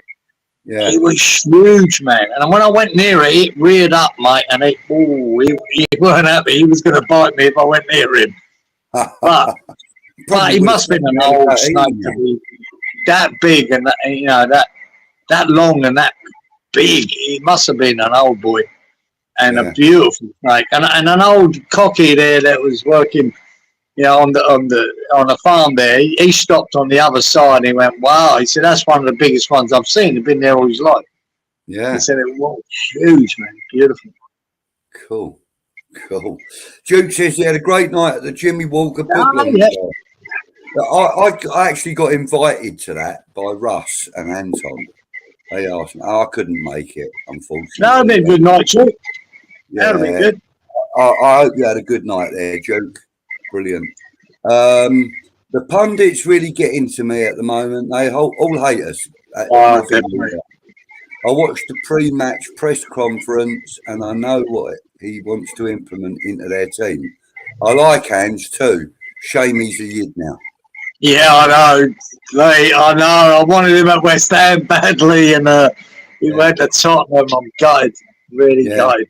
Yeah. It was huge, man. And when I went near it, it reared up, mate, and he weren't happy. He was going to bite me if I went near him. But he must have been an old snake to be that big and that, you know, that long and that big. He must have been an old boy and a beautiful snake. And an old cocky there that was working, you know, on the farm there. He stopped on the other side and he went, wow. He said, that's one of the biggest ones I've seen. He'd been there all his life. Yeah. He said it was huge, man. Beautiful. Cool. Duke says he had a great night at the Jimmy Walker book launch. I actually got invited to that by Russ and Anton. They asked me. I couldn't make it, unfortunately. That would be a good night, Duke. Yeah. That would be good. I hope you had a good night there, Duke. Brilliant. The pundits really get into me at the moment. They all hate us. Definitely. I watched the pre-match press conference and I know what he wants to implement into their team. I like Hans too. Shame he's a yid now. Yeah, I know. I know. I wanted him at West Ham badly, and he went to Tottenham. I'm gutted. Really gutted.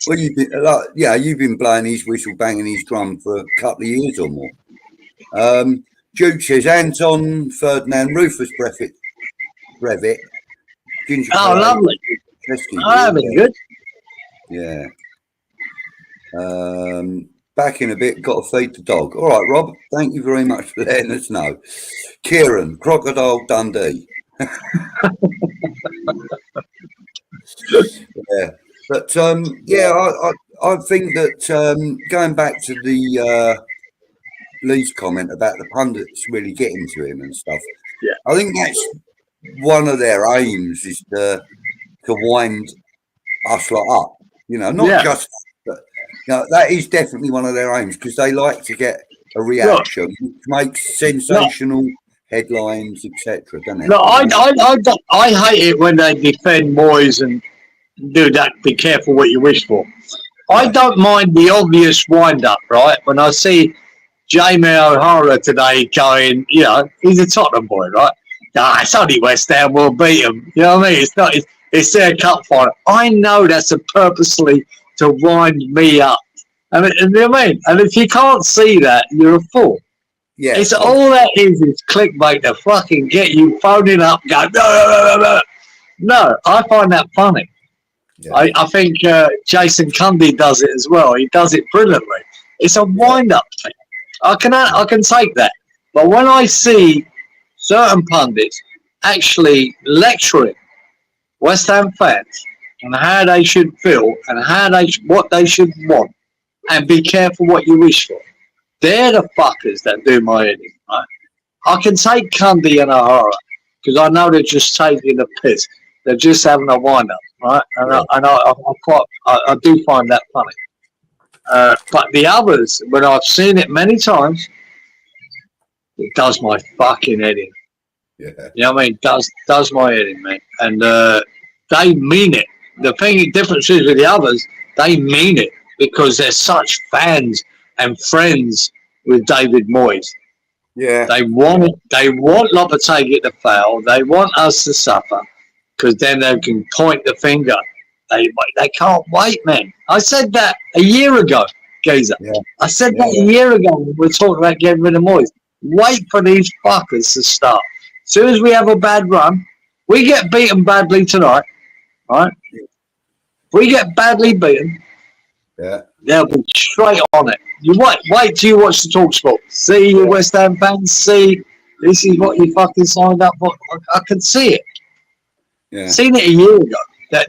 Well, you've been blowing his whistle, banging his drum for a couple of years or more. Duke says Anton, Ferdinand, Rufus Brevitt, Ginger. Oh, lovely. That'd be good. Yeah. Back in a bit, got to feed the dog. All right, Rob, thank you very much for letting us know. Cieran, Crocodile Dundee. Yeah. But, I think that going back to the Lee's comment about the pundits really getting to him and stuff, I think that's one of their aims is to wind us lot up. You know, not just... No, that is definitely one of their aims because they like to get a reaction, which makes sensational headlines, etc. Don't it? No, I hate it when they defend Moyes and do that. Be careful what you wish for. I don't mind the obvious wind-up, right? When I see Jamie O'Hara today going, you know, he's a Tottenham boy, right? Nah, it's only West Ham. We'll beat them. You know what I mean? It's not. It's their cup final. I know that's a purposely to wind me up. You know what I mean? And if you can't see that, you're a fool. Yeah. It's all that is clickbait to fucking get you phoning up, going, no. No, I find that funny. Yeah. I think Jason Cundy does it as well. He does it brilliantly. It's a wind-up thing. I can take that. But when I see certain pundits actually lecturing West Ham fans and how they should feel and what they should want, and be careful what you wish for. They're the fuckers that do my head in. Right? I can take Cundy and O'Hara because I know they're just taking a piss. They're just having a wind up, right? And I do find that funny. But the others, when I've seen it many times, it does my fucking head in. Yeah. You know what I mean? Does my head in, man. And they mean it. The difference is with the others, they mean it because they're such fans and friends with David Moyes. Yeah. They want Lopetegui to fail. They want us to suffer because then they can point the finger. They can't wait, man. I said that a year ago, Geezer. Yeah. I said that a year ago when we were talking about getting rid of Moyes. Wait for these fuckers to start. As soon as we have a bad run, we get beaten badly tonight, right? If we get badly beaten, they'll be straight on it. You wait till you watch the TalkSport. See your West Ham fans. See, this is what you fucking signed up for. I can see it. Yeah. Seen it a year ago.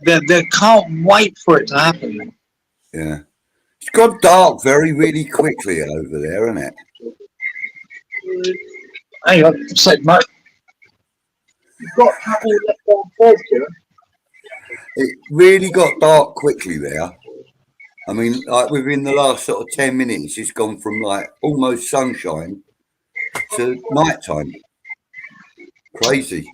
They can't wait for it to happen. Man. Yeah, it's got dark really quickly over there, isn't it? Hang on, a sec, mate. You've got a couple left on third, Kieran. It really got dark quickly there. I mean, like within the last sort of 10 minutes, it's gone from like almost sunshine to nighttime. Crazy.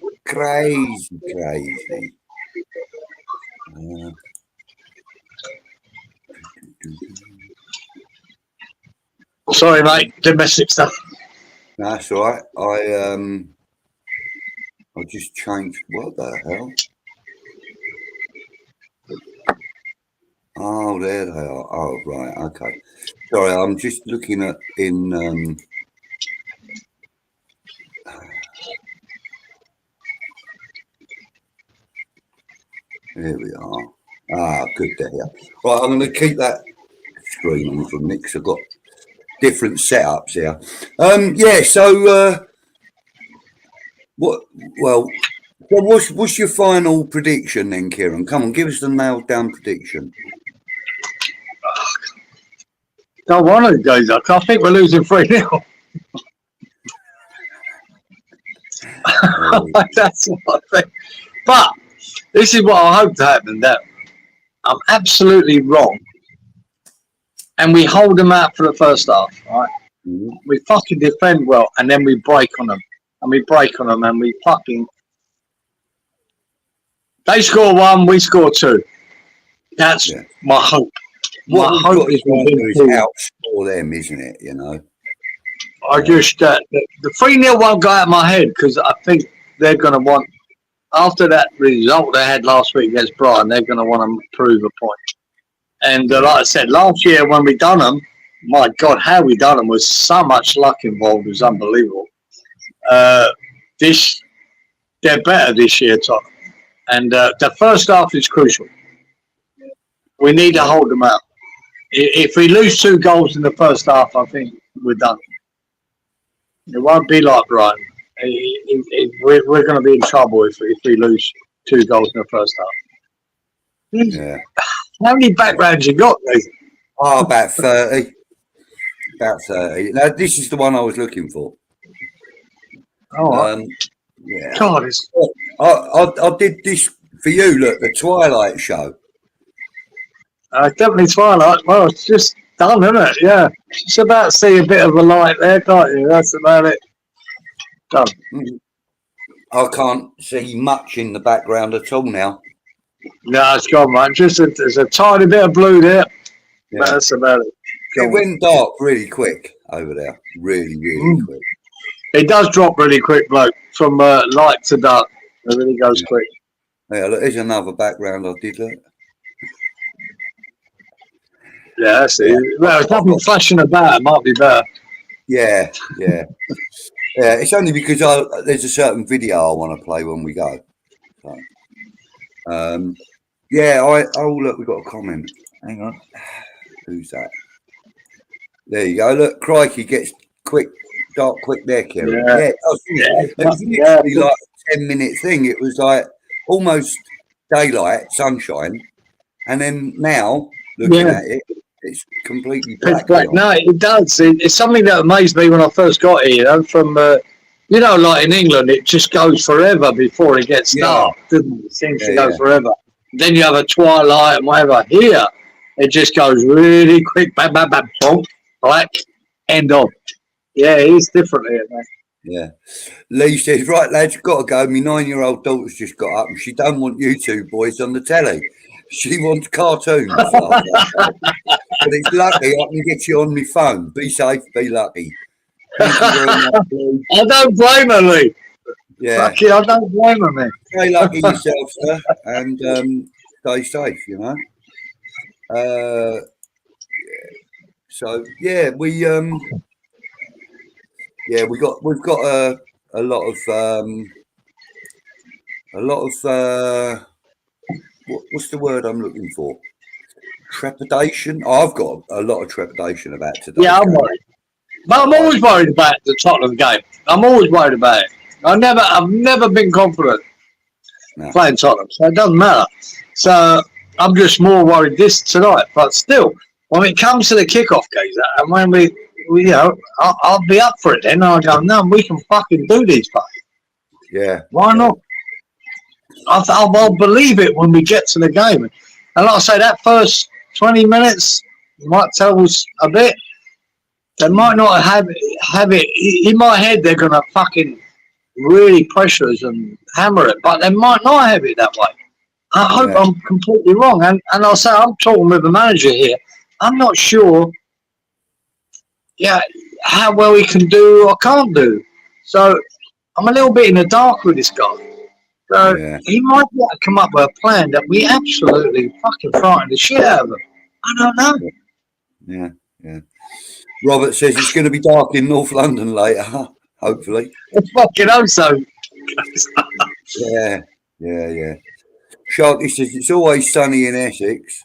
Sorry, mate. Domestic stuff. That's all right. I just changed. What the hell? Oh, there they are. Oh, right. Okay. Sorry, I'm just looking at in. Here we are. Ah, good there. Right, I'm going to keep that screen on for a minute because I've got different setups here. Yeah. So, what's your final prediction then, Cieran? Come on, give us the nailed down prediction. Don't want to go, Zuck. I think we're losing 3-0. That's what I think. But this is what I hope to happen, that I'm absolutely wrong. And we hold them out for the first half, right? Mm-hmm. We fucking defend well, and then we break on them. And we break on them, and we fucking... They score 1, we score 2. That's my hope. What my hope is outscore them, isn't it? You know, I just the 3-0 won't go out of my head because I think they're going to want, after that result they had last week against Brighton, they're going to want to prove a point. And like I said, last year when we done them, my God, how we done them was so much luck involved. It was unbelievable. They're better this year, Tom. And the first half is crucial. We need to hold them out. If we lose 2 goals in the first half, I think we're done. It won't be like Brighton. We're going to be in trouble if we lose 2 goals in the first half. Yeah. How many backgrounds you got, Nathan? Oh, about 30. About 30. Now, this is the one I was looking for. Oh, yeah. God, I did this for you. Look, the Twilight Show. Definitely Twilight. Well, it's just done, isn't it? Yeah. It's about to see a bit of a light there, can't you? That's about it. Done. I can't see much in the background at all now. No, it's gone, man. There's a tiny bit of blue there. Yeah. That's about it. It went dark really quick over there. Really, really quick. It does drop really quick, bloke. From light to dark. It really goes quick. Yeah, look, there's another background I did, look. Yeah, that's it. Well, it's nothing flashing about. It might be better. Yeah. It's only because there's a certain video I want to play when we go. So, look, we've got a comment. Hang on. Who's that? There you go. Look, crikey, gets dark quick there, Cieran. Yeah. It was literally like a 10-minute thing. It was like almost daylight, sunshine, and then now looking at it, it's completely black. No, it does. It's something that amazed me when I first got here. You know, from like in England, it just goes forever before it gets dark. It seems to go forever. Then you have a twilight and whatever. Here, it just goes really quick. Bam, bam, bam, boom, black, end of. Yeah, it's different here, man. Yeah. Lee says, right, lads, got to go. My 9-year-old daughter's just got up and she don't want you two boys on the telly. She wants cartoons. But it's lucky I can get you on my phone. Be safe, be lucky. Thank you very much, Lee. I don't blame her, Lee. Yeah. Lucky, I don't blame her, man. Stay lucky yourself, sir, and stay safe, you know. So yeah, we've got a lot of what's the word I'm looking for? Trepidation. I've got a lot of trepidation about today. Yeah, I'm worried. But I'm always worried about the Tottenham game. I'm always worried about it. I've never been confident playing Tottenham, so it doesn't matter. So I'm just more worried tonight. But still, when it comes to the kickoff games, and when I'll be up for it then. I'll go, no, we can fucking do these plays. Yeah. Why not? I'll believe it when we get to the game. And like I say, that first 20 minutes might tell us a bit. They might not have it. In my head, they're going to fucking really pressure us and hammer it. But they might not have it that way. I hope I'm completely wrong. And I'll say, I'm talking with the manager here. I'm not sure. Yeah, how well he can do or can't do. So I'm a little bit in the dark with this guy. So he might be able to come up with a plan that we absolutely fucking frighten the shit out of him. I don't know. Yeah. Robert says it's going to be dark in North London later, hopefully. I fucking hope so. Yeah. Sharky says it's always sunny in Essex.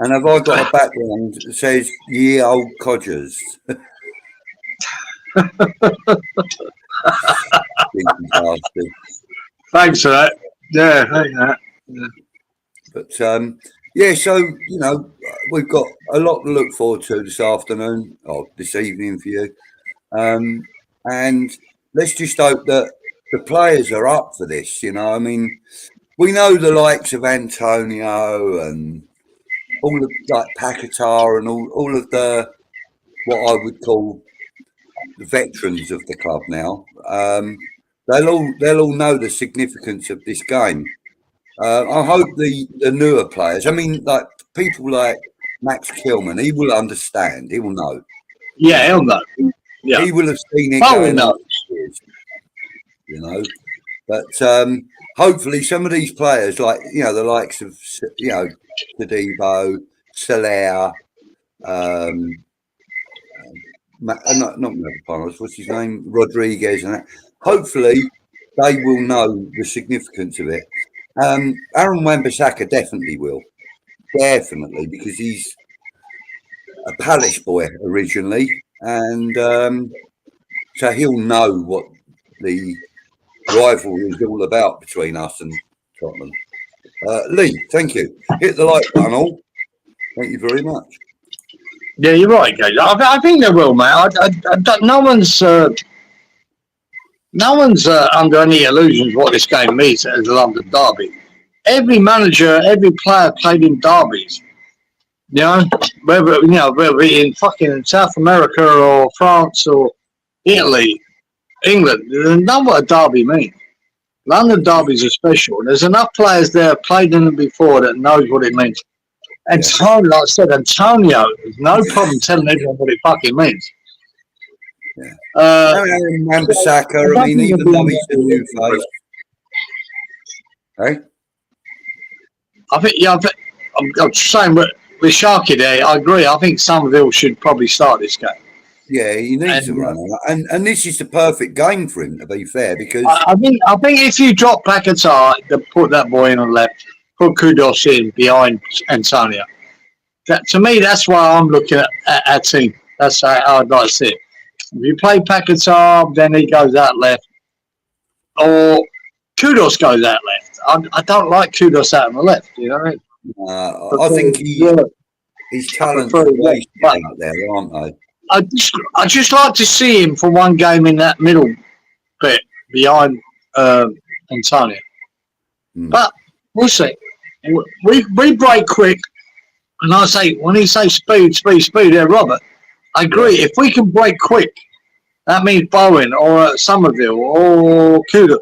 And have I got a background that says, ye old codgers? Thanks for that. Yeah, thank that. Yeah. But so you know, we've got a lot to look forward to this afternoon or this evening for you, and let's just hope that the players are up for this. You know, I mean, we know the likes of Antonio and all of like Paquetá and all of the what I would call the veterans of the club now. They'll all know the significance of this game. I hope the newer players, I mean, like people like Max Kilman, he will understand. He will know. Yeah, he'll know. Yeah. He will have seen it going on, you know. But hopefully some of these players, like, you know, the likes of, you know, Tadibo, Soler, not Mavropanos, what's his name? Rodriguez and that. Hopefully they will know the significance of it. Aaron Wan-Bissaka definitely will. Definitely, because he's a Palace boy originally. And so he'll know what the rivalry is all about between us and Tottenham. Lee, thank you. Hit the like button all. Thank you very much. Yeah, you're right, guys. I think they will, mate. No one's under any illusions what this game means as a London derby. Every manager, every player played in derbies. You know, whether in fucking South America or France or Italy, England, they know what a derby means. London derbies are special. There's enough players there played in them before that knows what it means. And Tony, like I said, Antonio, there's no problem telling everyone what it fucking means. Wan-Bissaka, I mean, even though he's a new face. Hey? I'm saying with Sharky there, I agree. I think Somerville should probably start this game. Yeah, he needs to run. And this is the perfect game for him, to be fair, because... I think if you drop Paquetá, put that boy in on the left, put Kudos in behind Antonio. To me, that's why I'm looking at our team. That's how I'd like to see it. If you play Paquetá, then he goes out left. Or Kudos goes out left. I don't like Kudos out on the left, you know what I mean? I think he's talented out there, aren't they? I just like to see him for one game in that middle bit behind Antonio. But we'll see. We break quick, and I say when he says speed there, Robert, I agree. If we can break quick, that means Bowen or Somerville or Kuda.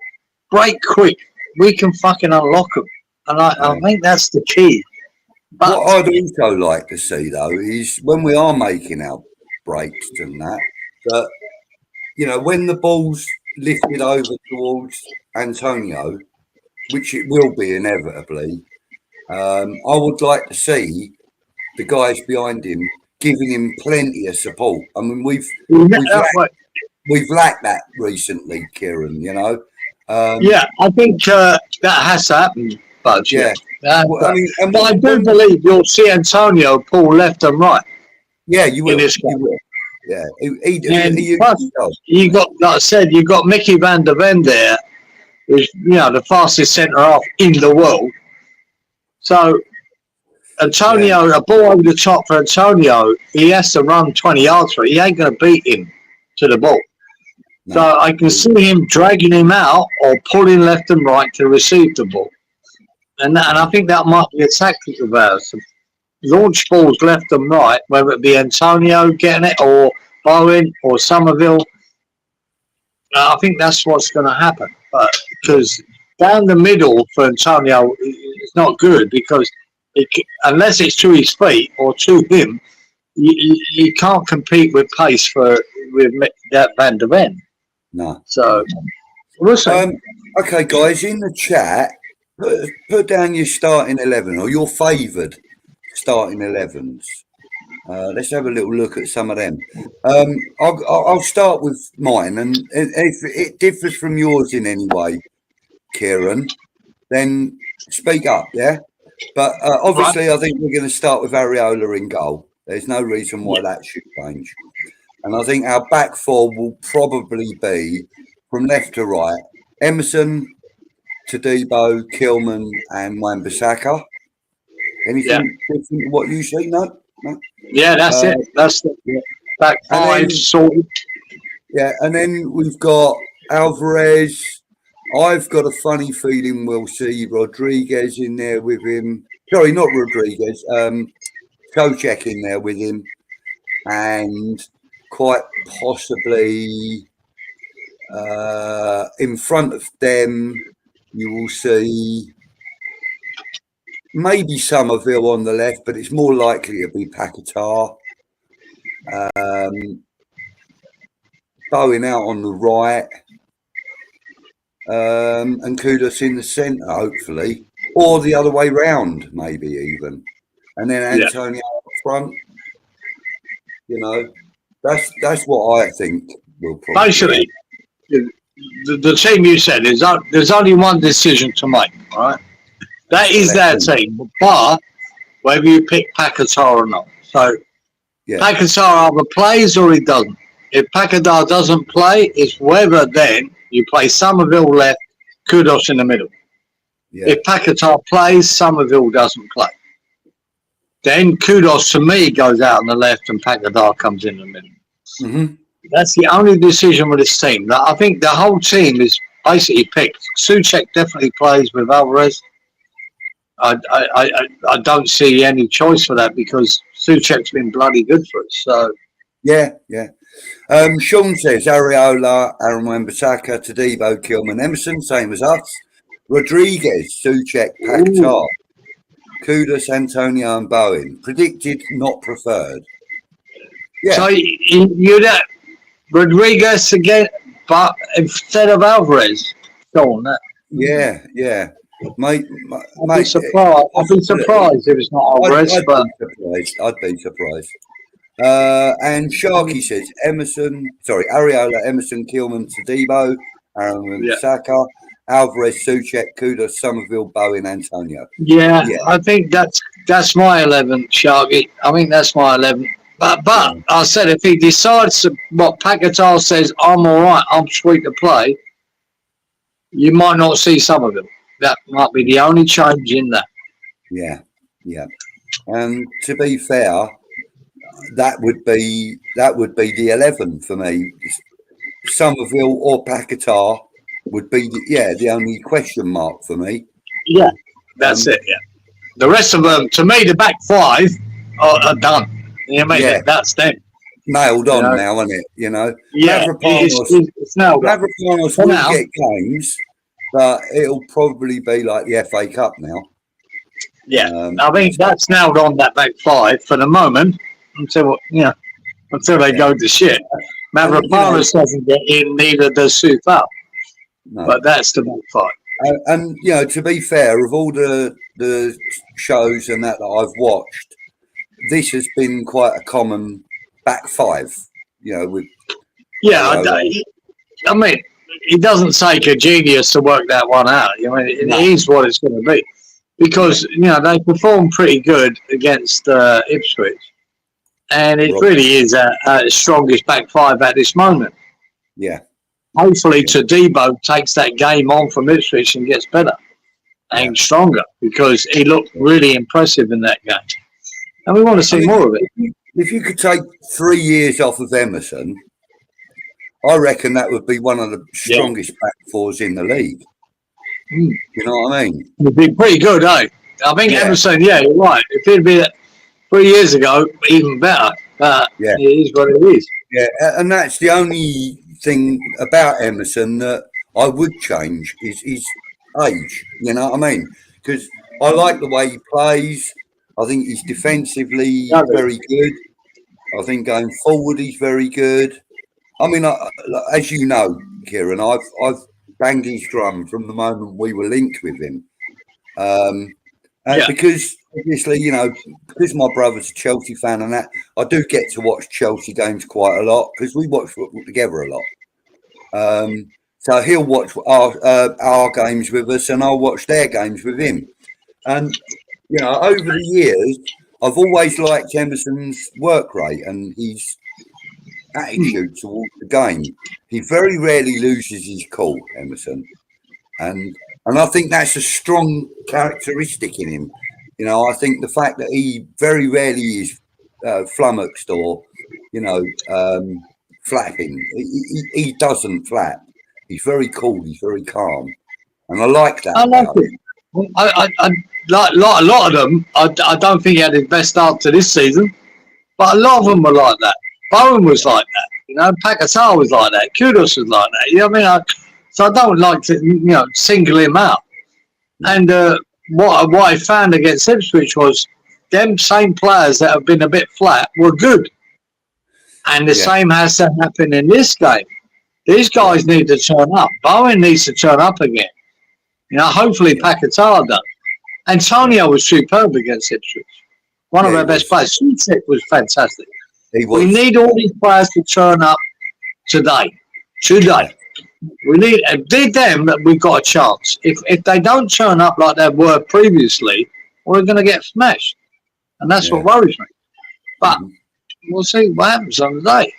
Break quick, we can fucking unlock them, and I think that's the key. But what I'd also like to see though is when we are making our breaks and that you know, when the ball's lifted over towards Antonio, which it will be inevitably, I would like to see the guys behind him giving him plenty of support. I mean, we've lacked that recently, Cieran, you know. I think that has to happen, Budge. Yeah. But I do believe you'll see Antonio pull left and right. Yeah, you will. You will. Yeah. You got, like I said, you got Mickey van der Ven there, who's, you know, the fastest centre half in the world. So Antonio, a ball over the top for Antonio, he has to run 20 yards for it. He ain't going to beat him to the ball. No. So I can see him dragging him out or pulling left and right to receive the ball. And I think that might be a tactic of ours. Launch balls left and right, whether it be Antonio getting it or Bowen or Somerville. I think that's what's going to happen. But because down the middle for Antonio is not good, because unless it's to his feet or to him, you can't compete with pace with that Van der Ven. No. So we'll see. Okay, guys, in the chat, put down your starting 11 or your favoured starting 11s. Let's have a little look at some of them. I'll start with mine, and if it differs from yours in any way, Cieran, then speak up, yeah? But obviously, I think we're going to start with Areola in goal. There's no reason why that should change. And I think our back four will probably be, from left to right, Emerson, Todibo, Kilman, and Wan-Bissaka. Anything different to what you see? No? Yeah, that's it. That's the back five sorted. Yeah, and then we've got Alvarez. I've got a funny feeling we'll see Rodriguez in there with him. Sorry, not Rodriguez. Kocek in there with him. And quite possibly in front of them, you will see maybe Somerville on the left, but it's more likely to be Paquetá. Bowen out on the right. And Kudus in the centre, hopefully. Or the other way round, maybe even. And then Antonio up front. You know, that's what I think will probably basically the team you said is there's only one decision to make, right? That is their team, but whether you pick Paquetá or not. So Paquetá either plays or he doesn't. If Paquetá doesn't play, it's whether then you play Somerville left, Kudus in the middle. If Paquetá plays, Somerville doesn't play. Then Kudus, to me, goes out on the left and Paquetá comes in the middle. Mm-hmm. That's the only decision with this team. I think the whole team is basically picked. Souček definitely plays with Alvarez. I don't see any choice for that because Souček's been bloody good for us. So yeah. Sean says Areola, Aaron Wan-Bissaka, Todibo, Kilman, Emerson, same as us. Rodriguez, Souček, Paquetá, Kudus, Antonio, and Bowen. Predicted, not preferred. Yeah. So you'd have Rodriguez again, but instead of Alvarez, Sean. Yeah. Mate, I'd be surprised. I'd be surprised if it's not Alvarez. I'd be surprised. And Sharky says Areola, Emerson, Kilman, Todibo, Aaron Wan-Bissaka, Alvarez, Souček, Kudus, Somerville, Bowen, Antonio. Yeah, I think that's my 11, Sharky. I think that's my 11. But I said if he decides what Paquetá says, I'm all right, I'm sweet to play, you might not see Somerville. That might be the only change in that. Yeah. And to be fair, that would be the 11 for me. Somerville or Paquetá would be the only question mark for me. Yeah, that's it. Yeah, the rest of them, to me, the back five are done. You know what I mean? Yeah. That's them. Nailed on now, isn't it? You know? Yeah, it's nailed on. Mavropanos will get games, but it'll probably be like the FA Cup now. Yeah, I think that's nailed on, that back five for the moment until they go to shit. Mavropanos doesn't get in, neither does Soufal. No. But that's the back five. And you know, to be fair, of all the shows and that I've watched, this has been quite a common back five. You know, with I mean, it doesn't take a genius to work that one out. I mean, it is what it's going to be because they performed pretty good against Ipswich, and it really is our strongest back five at this moment. Yeah. Hopefully, Todibo takes that game on from Ipswich and gets better and stronger because he looked really impressive in that game. And we want to see more of it. If you could take 3 years off of Emerson, I reckon that would be one of the strongest back fours in the league. You know what I mean? It'd be pretty good, eh? I think Emerson, you're right. If it'd be 3 years ago, even better. But it is what it is. Yeah, and that's the only thing about Emerson that I would change is his age. You know what I mean? Because I like the way he plays. I think he's defensively very good. I think going forward, he's very good. I mean, as you know, Cieran, I've banged his drum from the moment we were linked with him. Because obviously, you know, because my brother's a Chelsea fan and that, I do get to watch Chelsea games quite a lot because we watch football together a lot. So he'll watch our games with us and I'll watch their games with him. And, you know, over the years, I've always liked Emerson's work rate and his attitude towards the game. He very rarely loses his cool, Emerson. And I think that's a strong characteristic in him. You know, I think the fact that he very rarely is flummoxed or, you know, flapping. He doesn't flap. He's very cool. He's very calm. And I like that. I like it. I like a lot of them. I don't think he had his best start to this season, but a lot of them were like that. Bowen was like that. You know, Paquetá was like that. Kudos was like that. You know what I mean? So I don't like to, you know, single him out. And what I found against Ipswich was them same players that have been a bit flat were good. And the same has to happen in this game. These guys need to turn up. Bowen needs to turn up again. You know, hopefully Paquetá does. Antonio was superb against Ipswich. One of our best players. Suchek was fantastic. We need all these players to turn up today. We need them. We've got a chance. If they don't turn up like they were previously, we're going to get smashed, and that's what worries me. But we'll see what happens on the day.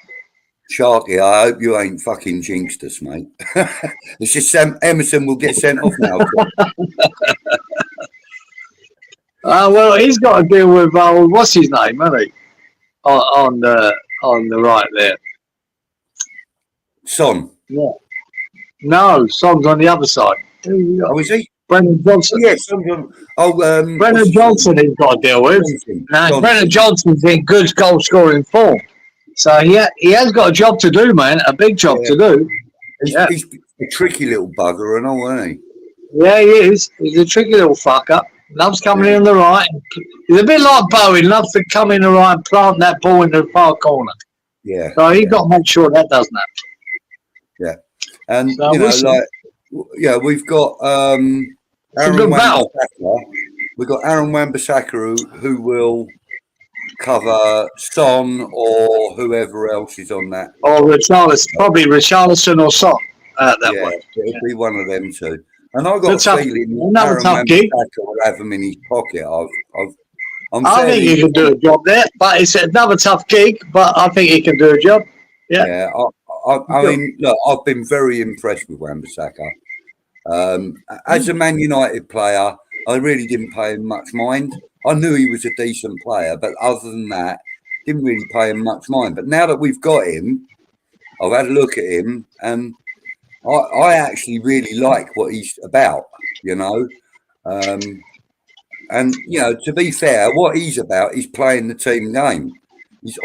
Sharky, I hope you ain't fucking jinxed us, mate. It's just Emerson will get sent off now. Well, he's got to deal with what's his name, hasn't he? On the right there. Son. Yeah. No, Son's on the other side. Oh, is he? Brennan Johnson. Yes. Brennan Johnson he's got to deal with. Now, Brennan Johnson's in good goal scoring form. So he has got a job to do, man. A big job to do. He's a tricky little bugger and all, isn't he? Yeah, he is. He's a tricky little fucker. Loves coming in on the right. He's a bit like Bowen. Loves to come in the right and plant that ball in the far corner. Yeah. So he's got to make sure that doesn't happen. Yeah. And, so you know, we've got Aaron Wan-Bissaka. We've got Aaron Wan-Bissaka who will cover Son or whoever else is on that. Or Richarlison. Probably Richarlison or Son. That way. It'll be one of them two. And I've got a feeling Aaron Wan-Bissaka will have them in his pocket. I think he can do a job there, but it's another tough gig, but I think he can do a job. Yeah. I mean, look, I've been very impressed with Wan-Bissaka. As a Man United player, I really didn't pay him much mind. I knew he was a decent player, but other than that, didn't really pay him much mind. But now that we've got him, I've had a look at him, and I actually really like what he's about, you know. And, you know, to be fair, what he's about is playing the team game. He's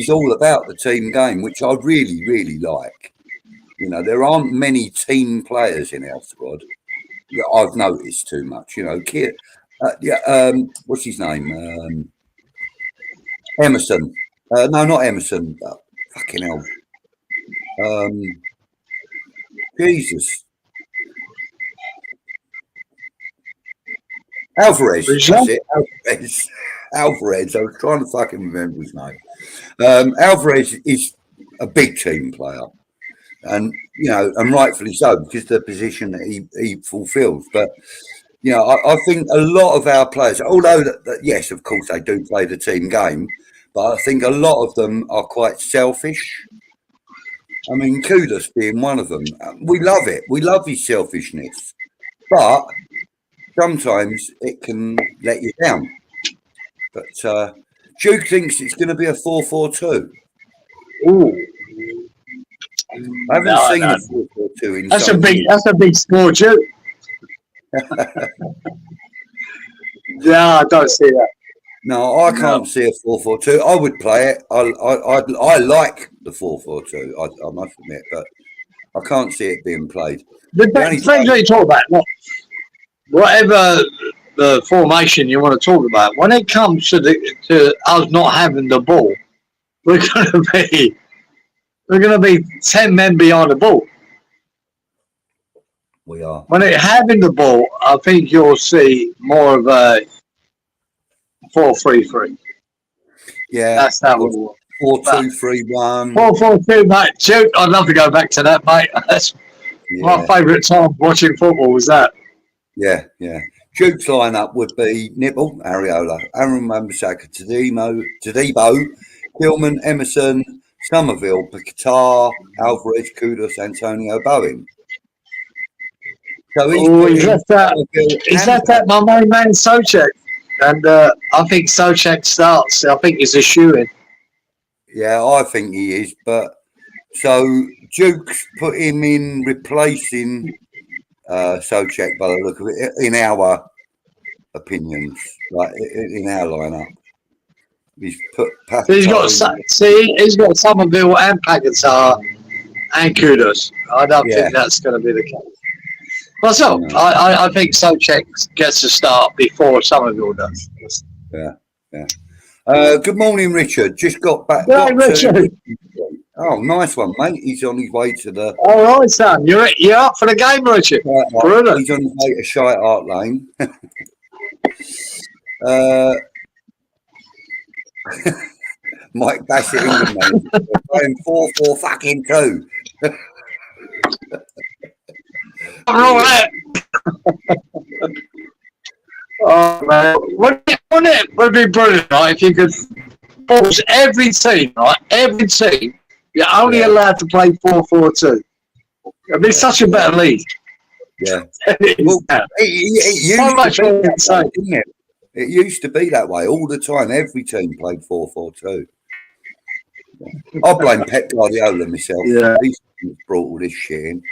all about the team game, which I really, really like. You know, there aren't many team players in our squad that I've noticed too much. You know, what's his name? Emerson. No, not Emerson. Fucking hell. Jesus. Alvarez. That's it. Alvarez. I was trying to fucking remember his name. Alvarez is a big team player. And, you know, and rightfully so, because the position that he fulfills. But, you know, I think a lot of our players, although, yes, of course, they do play the team game, but I think a lot of them are quite selfish. I mean, Kudos being one of them. We love it. We love his selfishness. But sometimes it can let you down. But Duke thinks it's going to be a 4-4-2. Ooh. I haven't seen a 4-4-2 in that's a big score, Duke. Yeah, I don't see that. No, I can't see a 4-4-2. I would play it. I like the 4-4-2. I must admit, but I can't see it being played. Depends what you talk about. Whatever the formation you want to talk about, when it comes to us not having the ball, we're going to be 10 men behind the ball. We are. When it having the ball, I think you'll see more of a 4-3-3. Yeah, that's how it will. 4-2-3-1. 4-4-2, mate. Shoot, I'd love to go back to that, mate. That's my favourite time watching football was that. Yeah. Duke's lineup would be Nibble, Ariola, Aaron Wan-Bissaka, Tadibo, Gilman, Emerson, Somerville, Qatar, Alvarez, Kudus, Antonio, Bowen. So he's left that my main man Souček, and I think Souček starts. I think he's a shoo-in. Yeah, I think he is, but so Duke's put him in replacing Souček by the look of it, in our opinions, like in our lineup. He's put. He's got Somerville and Paquetá and Kudus. I don't think that's going to be the case. Myself, I think Souček gets a start before Somerville does. Yeah. Good morning, Richard. Just got back. Hey, Richard. Oh, nice one, mate. He's on his way to the. All right, son. You're up for the game, Richard. Brilliant. He's on his way to Shite Art Lane. Mike Bassett, England, mate. We're playing 4-4 fucking 2. All right. Oh man, wouldn't it would be brilliant, right? If you could force every team, right? Every team, you're only allowed to play 4-4-2. It'd be such a better league. Yeah. It used to be that way all the time. Every team played 4-4-2. I blame Pep Guardiola myself. Yeah. He's brought all this shit in.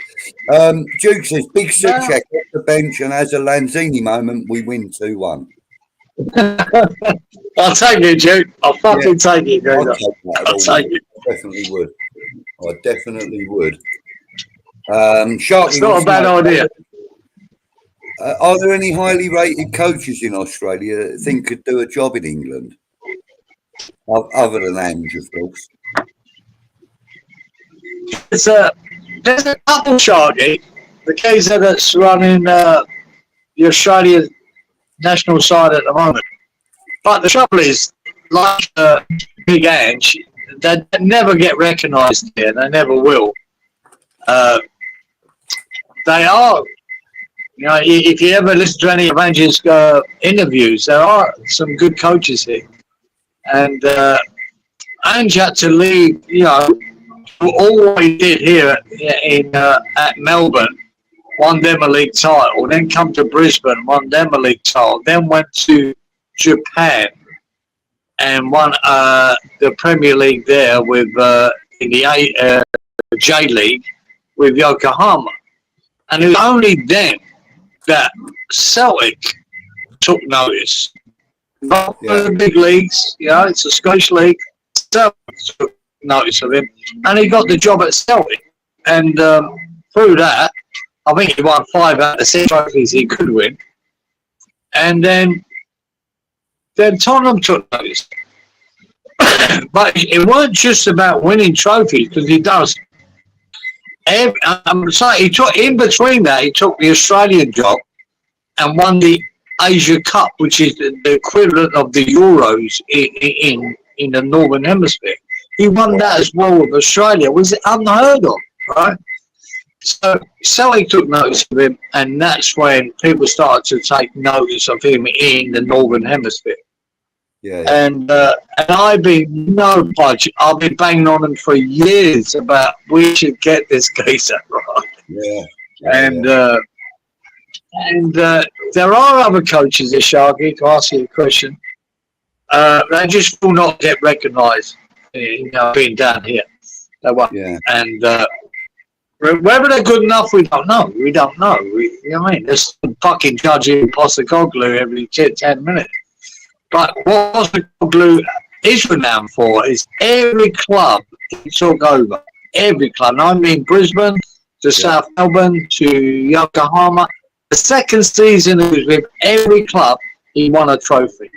Duke says, big Souček off the bench, and as a Lanzini moment, we win 2-1. I'll take it, Duke. I'll fucking take it, dude. I'll take it. I definitely would. Sharky, it's not a bad idea. Are there any highly rated coaches in Australia that think could do a job in England? Other than Ange, of course. There's a couple, Sharky. The geezer that's running the Australian national side at the moment. But the trouble is, like Big Ange, they never get recognised here. They never will. They are, you know, if you ever listen to any of Ange's interviews, there are some good coaches here. And Ange had to leave, you know, all he did here at Melbourne, won them a league title, then come to Brisbane, won them a league title, then went to Japan and won the Premier League there with in the J League with Yokohama. And it was only then that Celtic took notice. Not the big leagues, you know, it's a Scottish league. Celtic took notice of him, and he got the job at Celtic. And through that, I think he won 5 out of the 6 trophies he could win. And then Tottenham took notice. But it weren't just about winning trophies, because he does. He took, in between that, he took the Australian job and won the Asia Cup, which is the equivalent of the Euros in the Northern Hemisphere. He won that as well with Australia. It was unheard of, right? So Sally took notice of him, and that's when people started to take notice of him in the Northern Hemisphere. Yeah. And I've been I've been banging on him for years about we should get this geezer right. Yeah. And there are other coaches at Sharky, to ask you a question. They just will not get recognised, you know, being down here. They won't. Yeah. And whether they're good enough, we don't know. You know what I mean? There's fucking judging Postecoglou every 10 minutes. But what Postecoglou is renowned for is every club he took over. Every club. And I mean Brisbane to South Melbourne to Yokohama. The second season he was with every club, he won a trophy.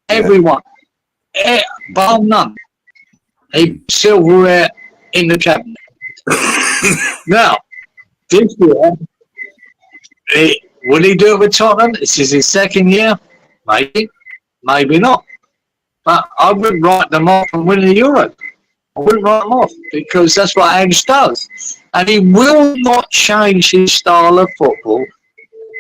Every one. Bar none. He silverware in the cabinet. Now, this year, will he do it with Tottenham? This is his second year. Maybe, maybe not. But I wouldn't write them off and win the Euro. I wouldn't write them off because that's what Ange does. And he will not change his style of football.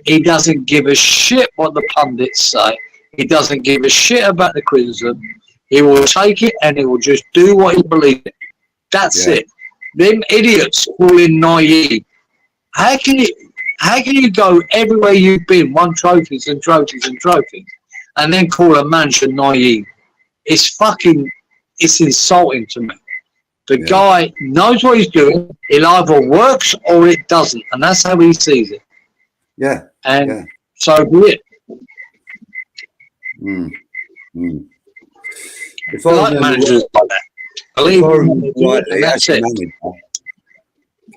He doesn't give a shit what the pundits say. He doesn't give a shit about the criticism. He will take it and he will just do what he believes in. That's it. Them idiots call him naive. How can you go everywhere you've been, won trophies and trophies and trophies, and then call a manager naive? It's insulting to me. The guy knows what he's doing. It either works or it doesn't, and that's how he sees it. Yeah. And so be it. If I like managers like that.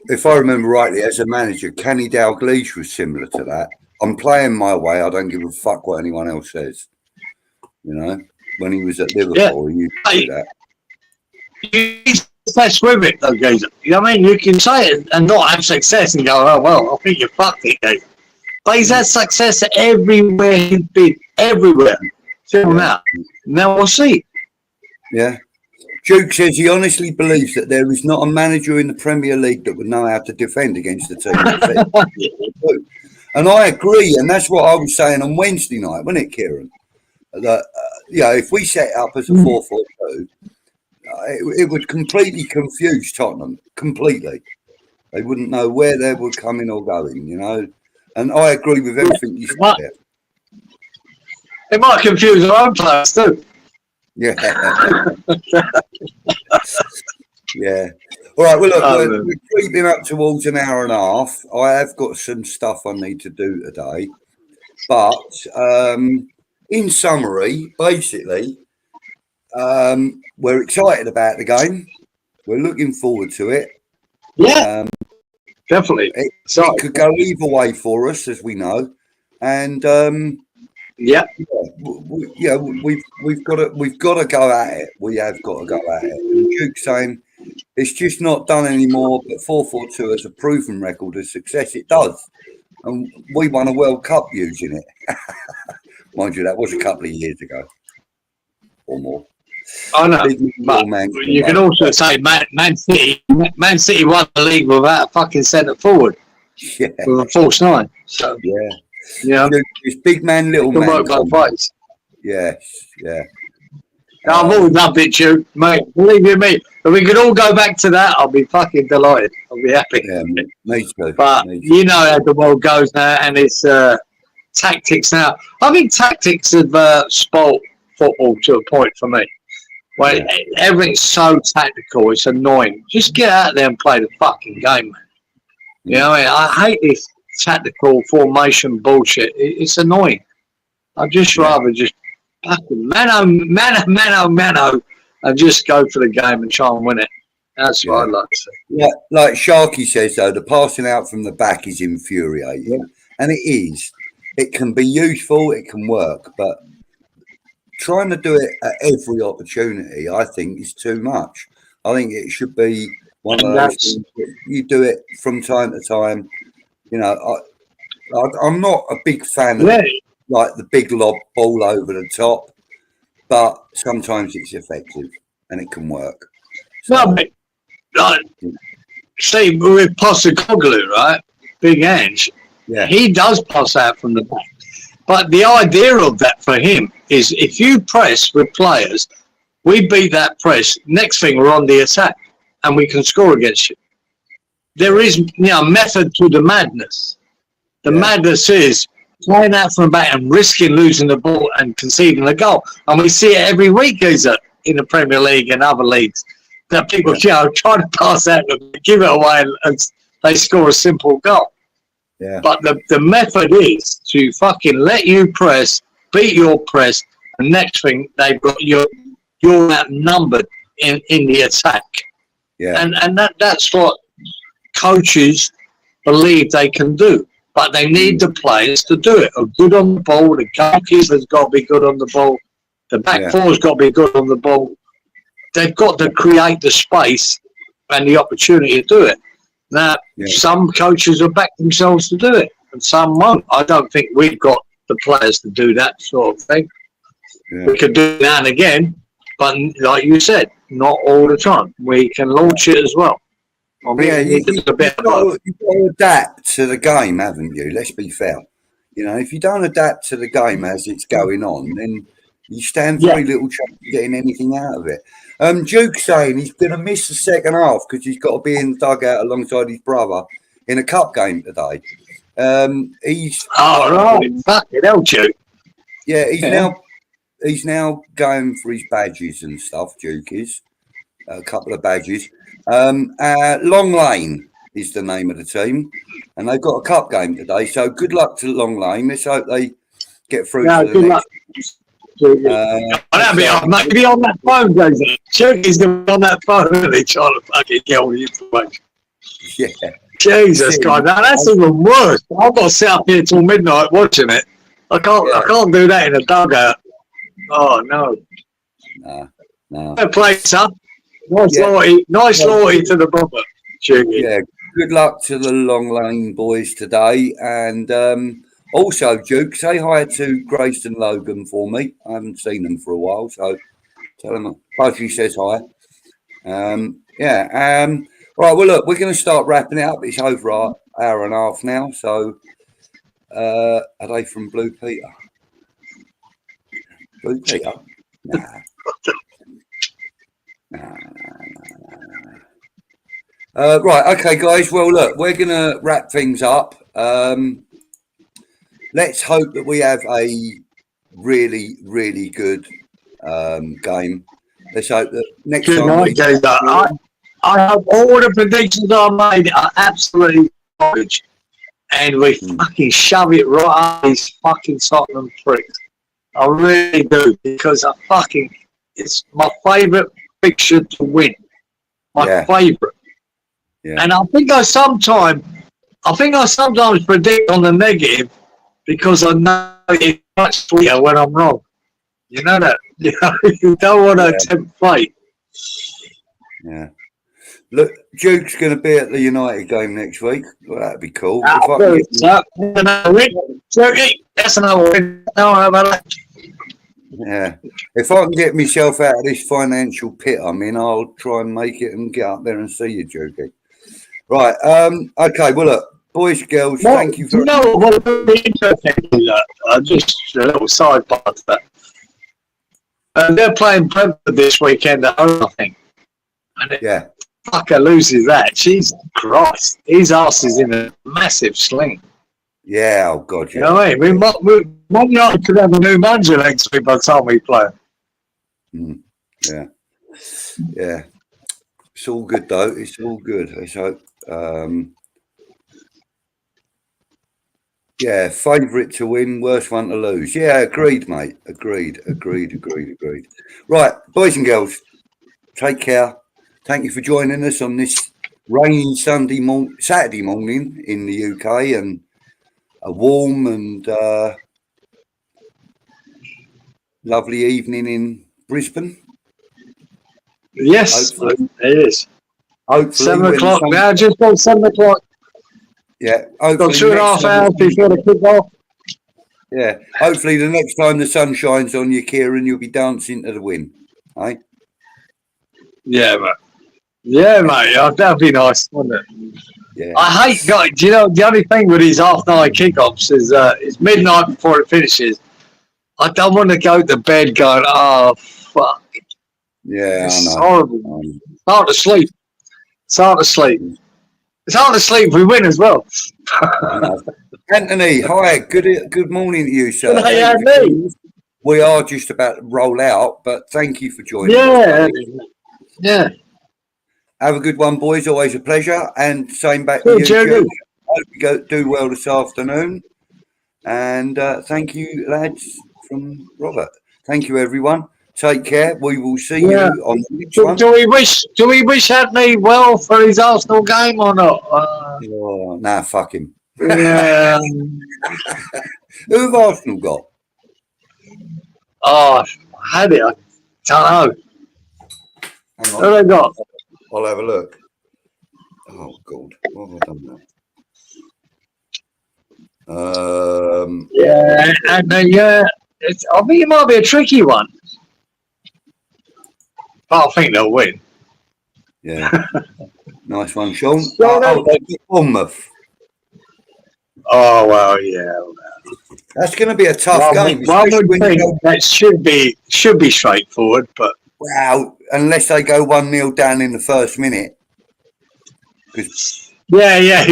If I remember rightly, as a manager, Kenny Dalglish was similar to that. I'm playing my way. I don't give a fuck what anyone else says. You know, when he was at Liverpool, he used to do that. He's best with it, though, Gazer. You know what I mean? You can say it and not have success and go, oh, well, I think you fucked it, Gazer. But he's had success everywhere he's been. Everywhere. Till now. Now we'll see. Yeah. Duke says he honestly believes that there is not a manager in the Premier League that would know how to defend against the team. And I agree, and that's what I was saying on Wednesday night, wasn't it, Cieran? That if we set it up as a 4-4-2, it would completely confuse Tottenham. Completely, they wouldn't know where they were coming or going. You know, and I agree with everything you said. It might confuse our own players too. Yeah. Yeah. All right. Well, look, we're creeping up towards an hour and a half. I have got some stuff I need to do today. But in summary, basically, we're excited about the game. We're looking forward to it. Yeah. Definitely. It could go either way for us, as we know. And we've got to go at it. We have got to go at it. And Duke's saying it's just not done anymore. But 4-4-2 has a proven record of success. It does, and we won a World Cup using it. Mind you, that was a couple of years ago or more. I know, but you can also say Man City won the league without a fucking centre forward. Yeah, with a false nine. So yeah. It's big man, little man. Work both ways. Yes, yeah. I've always loved it, Duke, mate. Believe you me, if we could all go back to that, I'll be fucking delighted. I'll be happy. Yeah, me too. But you know how the world goes now, and it's tactics now. I think tactics have spoiled football to a point for me. Where everything's so tactical, it's annoying. Just get out there and play the fucking game, man. You know, I hate this tactical formation bullshit. It's annoying. I'd just rather just fucking mano, and just go for the game and try and win it. That's what I'd like to see. Yeah, like Sharky says, though, the passing out from the back is infuriating. And it is. It can be useful, it can work, but trying to do it at every opportunity, I think, is too much. I think it should be one of those things that you do it from time to time. You know, I'm not a big fan of like the big lob ball over the top, but sometimes it's effective and it can work. So, no, but see, with Postecoglou, right? Big Ange, he does pass out from the back. But the idea of that for him is if you press with players, we beat that press. Next thing, we're on the attack and we can score against you. There is method to the madness. The madness is playing out from the back and risking losing the ball and conceding a goal. And we see it every week, Gazer, in the Premier League and other leagues, that people try to pass out and give it away and they score a simple goal. Yeah. But the method is to fucking let you press, beat your press, and next thing they've got you're outnumbered in the attack. Yeah. And that's what coaches believe they can do. But they need the players to do it. Are good on the ball, the goalkeeper's got to be good on the ball, the back four's got to be good on the ball. they've got to create the space and the opportunity to do it. Now, some coaches will back themselves to do it, and some won't. I don't think we've got the players to do that sort of thing. Yeah. We can do it now and again, but like you said, not all the time. We can launch it as well. I mean, you've got to adapt to the game, haven't you? Let's be fair. You know, if you don't adapt to the game as it's going on, then you stand very little chance of getting anything out of it. Duke's saying he's going to miss the second half because he's got to be in the dugout alongside his brother in a cup game today. He's fucking hell, Duke. Yeah, he's now going for his badges and stuff. Duke is a couple of badges. Long Lane is the name of the team, and they've got a cup game today. So good luck to Long Lane. Let's hope they get through to the next. Maybe on that phone, Jason. Chucky's going to be on that phone, isn't he, trying to fucking get all the information. Yeah. Jesus Christ, now that's even worse. I've got to sit up here till midnight watching it. I can't do that in a dugout. Oh no. No. Fair play, son. Nice loyalty to the brother. Yeah. Good luck to the Long Lane boys today, and also, Duke, say hi to Grace and Logan for me. I haven't seen them for a while, so tell them Budgie says hi. Right, well, look, we're going to start wrapping it up. It's over an hour and a half now, so are they from Blue Peter? Blue Peter? Nah. Right, okay, guys. Well, look, we're going to wrap things up. Let's hope that we have a really, really good game. Let's hope that next time. I hope all the predictions I made are absolutely garbage, and we fucking shove it right up these fucking Tottenham pricks. I really do, because it's my favourite fixture to win. My favourite. Yeah. And I think I sometimes predict on the negative because I know it's much sweeter when I'm wrong. You know that? You don't want to tempt fate. Yeah. Look, Duke's going to be at the United game next week. Well, that'd be cool. That's another win. Yeah. If I can get myself out of this financial pit I'm in, I'll try and make it and get up there and see you, Dukey. Right. Okay. Well, look, boys and girls, thank you for. You know what would be interesting? Just a little sidebar to that. They're playing Brentford this weekend at home, I think. And fucker loses that. Jesus Christ. His ass is in a massive sling. Yeah, oh God. Yeah. You know what I mean? Man United could have a new manager next week by the time we play. Yeah. Yeah. It's all good, though. It's all good. Let's hope. Favourite to win, worst one to lose. Yeah, agreed, mate. Agreed. Right, boys and girls, take care. Thank you for joining us on this rainy Saturday morning in the UK, and a warm and lovely evening in Brisbane. Yes, hopefully. It is. Hopefully 7 o'clock now, just on 7 o'clock. Yeah, got 2.5 hours before the kick-off. Yeah, hopefully the next time the sun shines on you, Cieran, you'll be dancing to the wind, eh? Yeah, mate. Yeah, mate. That'd be nice, wouldn't it? Yeah. I hate guys. Do you know the only thing with these half-night kickoffs is it's midnight before it finishes. I don't want to go to bed going, oh fuck. Yeah, it's I know. horrible. It's hard to sleep. It's hard to sleep if we win as well. Anthony, hi. Good morning to you, sir. Hey, Anthony. We are just about to roll out, but thank you for joining us. Yeah. Have a good one, boys. Always a pleasure. And same back to you, Joe. Hope you do well this afternoon. And thank you, lads, from Robert. Thank you, everyone. Take care. We will see you on the next one. Do we wish Anthony well for his Arsenal game or not? Nah, fuck him. Yeah. Who have Arsenal got? Oh, I had it. I don't know. Hang What on. have they got? I'll have a look. Oh, God. What have I done now? Yeah, and I think it might be a tricky one. But I think they'll win. Yeah. Nice one, Sean. So Bournemouth. Oh, well, yeah. That's going to be a tough game. One especially would when you think go, that should be straightforward, but wow, unless they go 1-0 down in the first minute. yeah,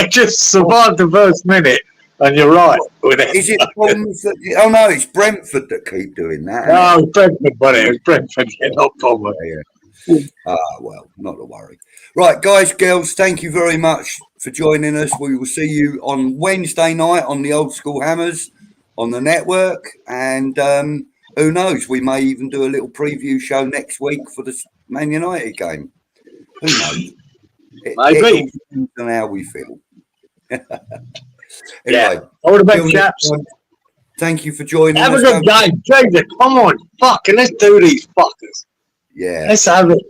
just survive the first minute, and you're right. Is it Bournemouth oh no, it's Brentford that keep doing that. No, Brentford, but it was Brentford, not Bournemouth. Yeah. Well, not to worry. Right, guys, girls, thank you very much for joining us. We will see you on Wednesday night on the Old School Hammers on the network, and who knows, we may even do a little preview show next week for the Man United game. Who knows? It all depends on how we feel. Anyway, all the best, chaps. Thank you for joining us. Have a good game, Jesus. Come on, fucking let's do these fuckers. Yeah, let's have it.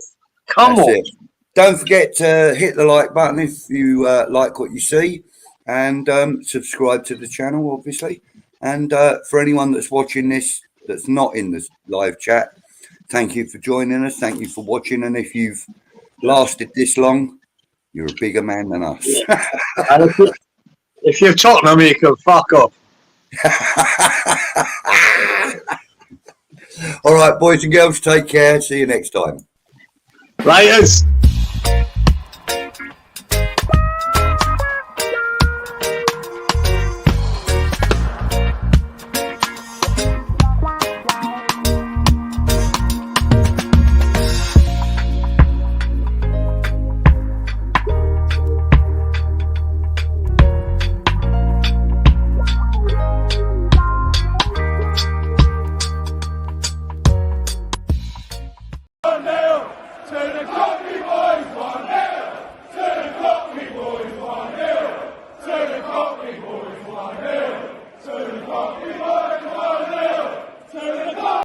Come on. It. Don't forget to hit the like button if you like what you see, and subscribe to the channel, obviously. And for anyone that's watching this that's not in this live chat, thank you for joining us. Thank you for watching. And if you've lasted this long, you're a bigger man than us. Yeah. And if you're Tottenham, you can fuck off. All right, boys and girls, take care. See you next time. Laters. To the Cockney boys, 1-0. To the Cockney boys,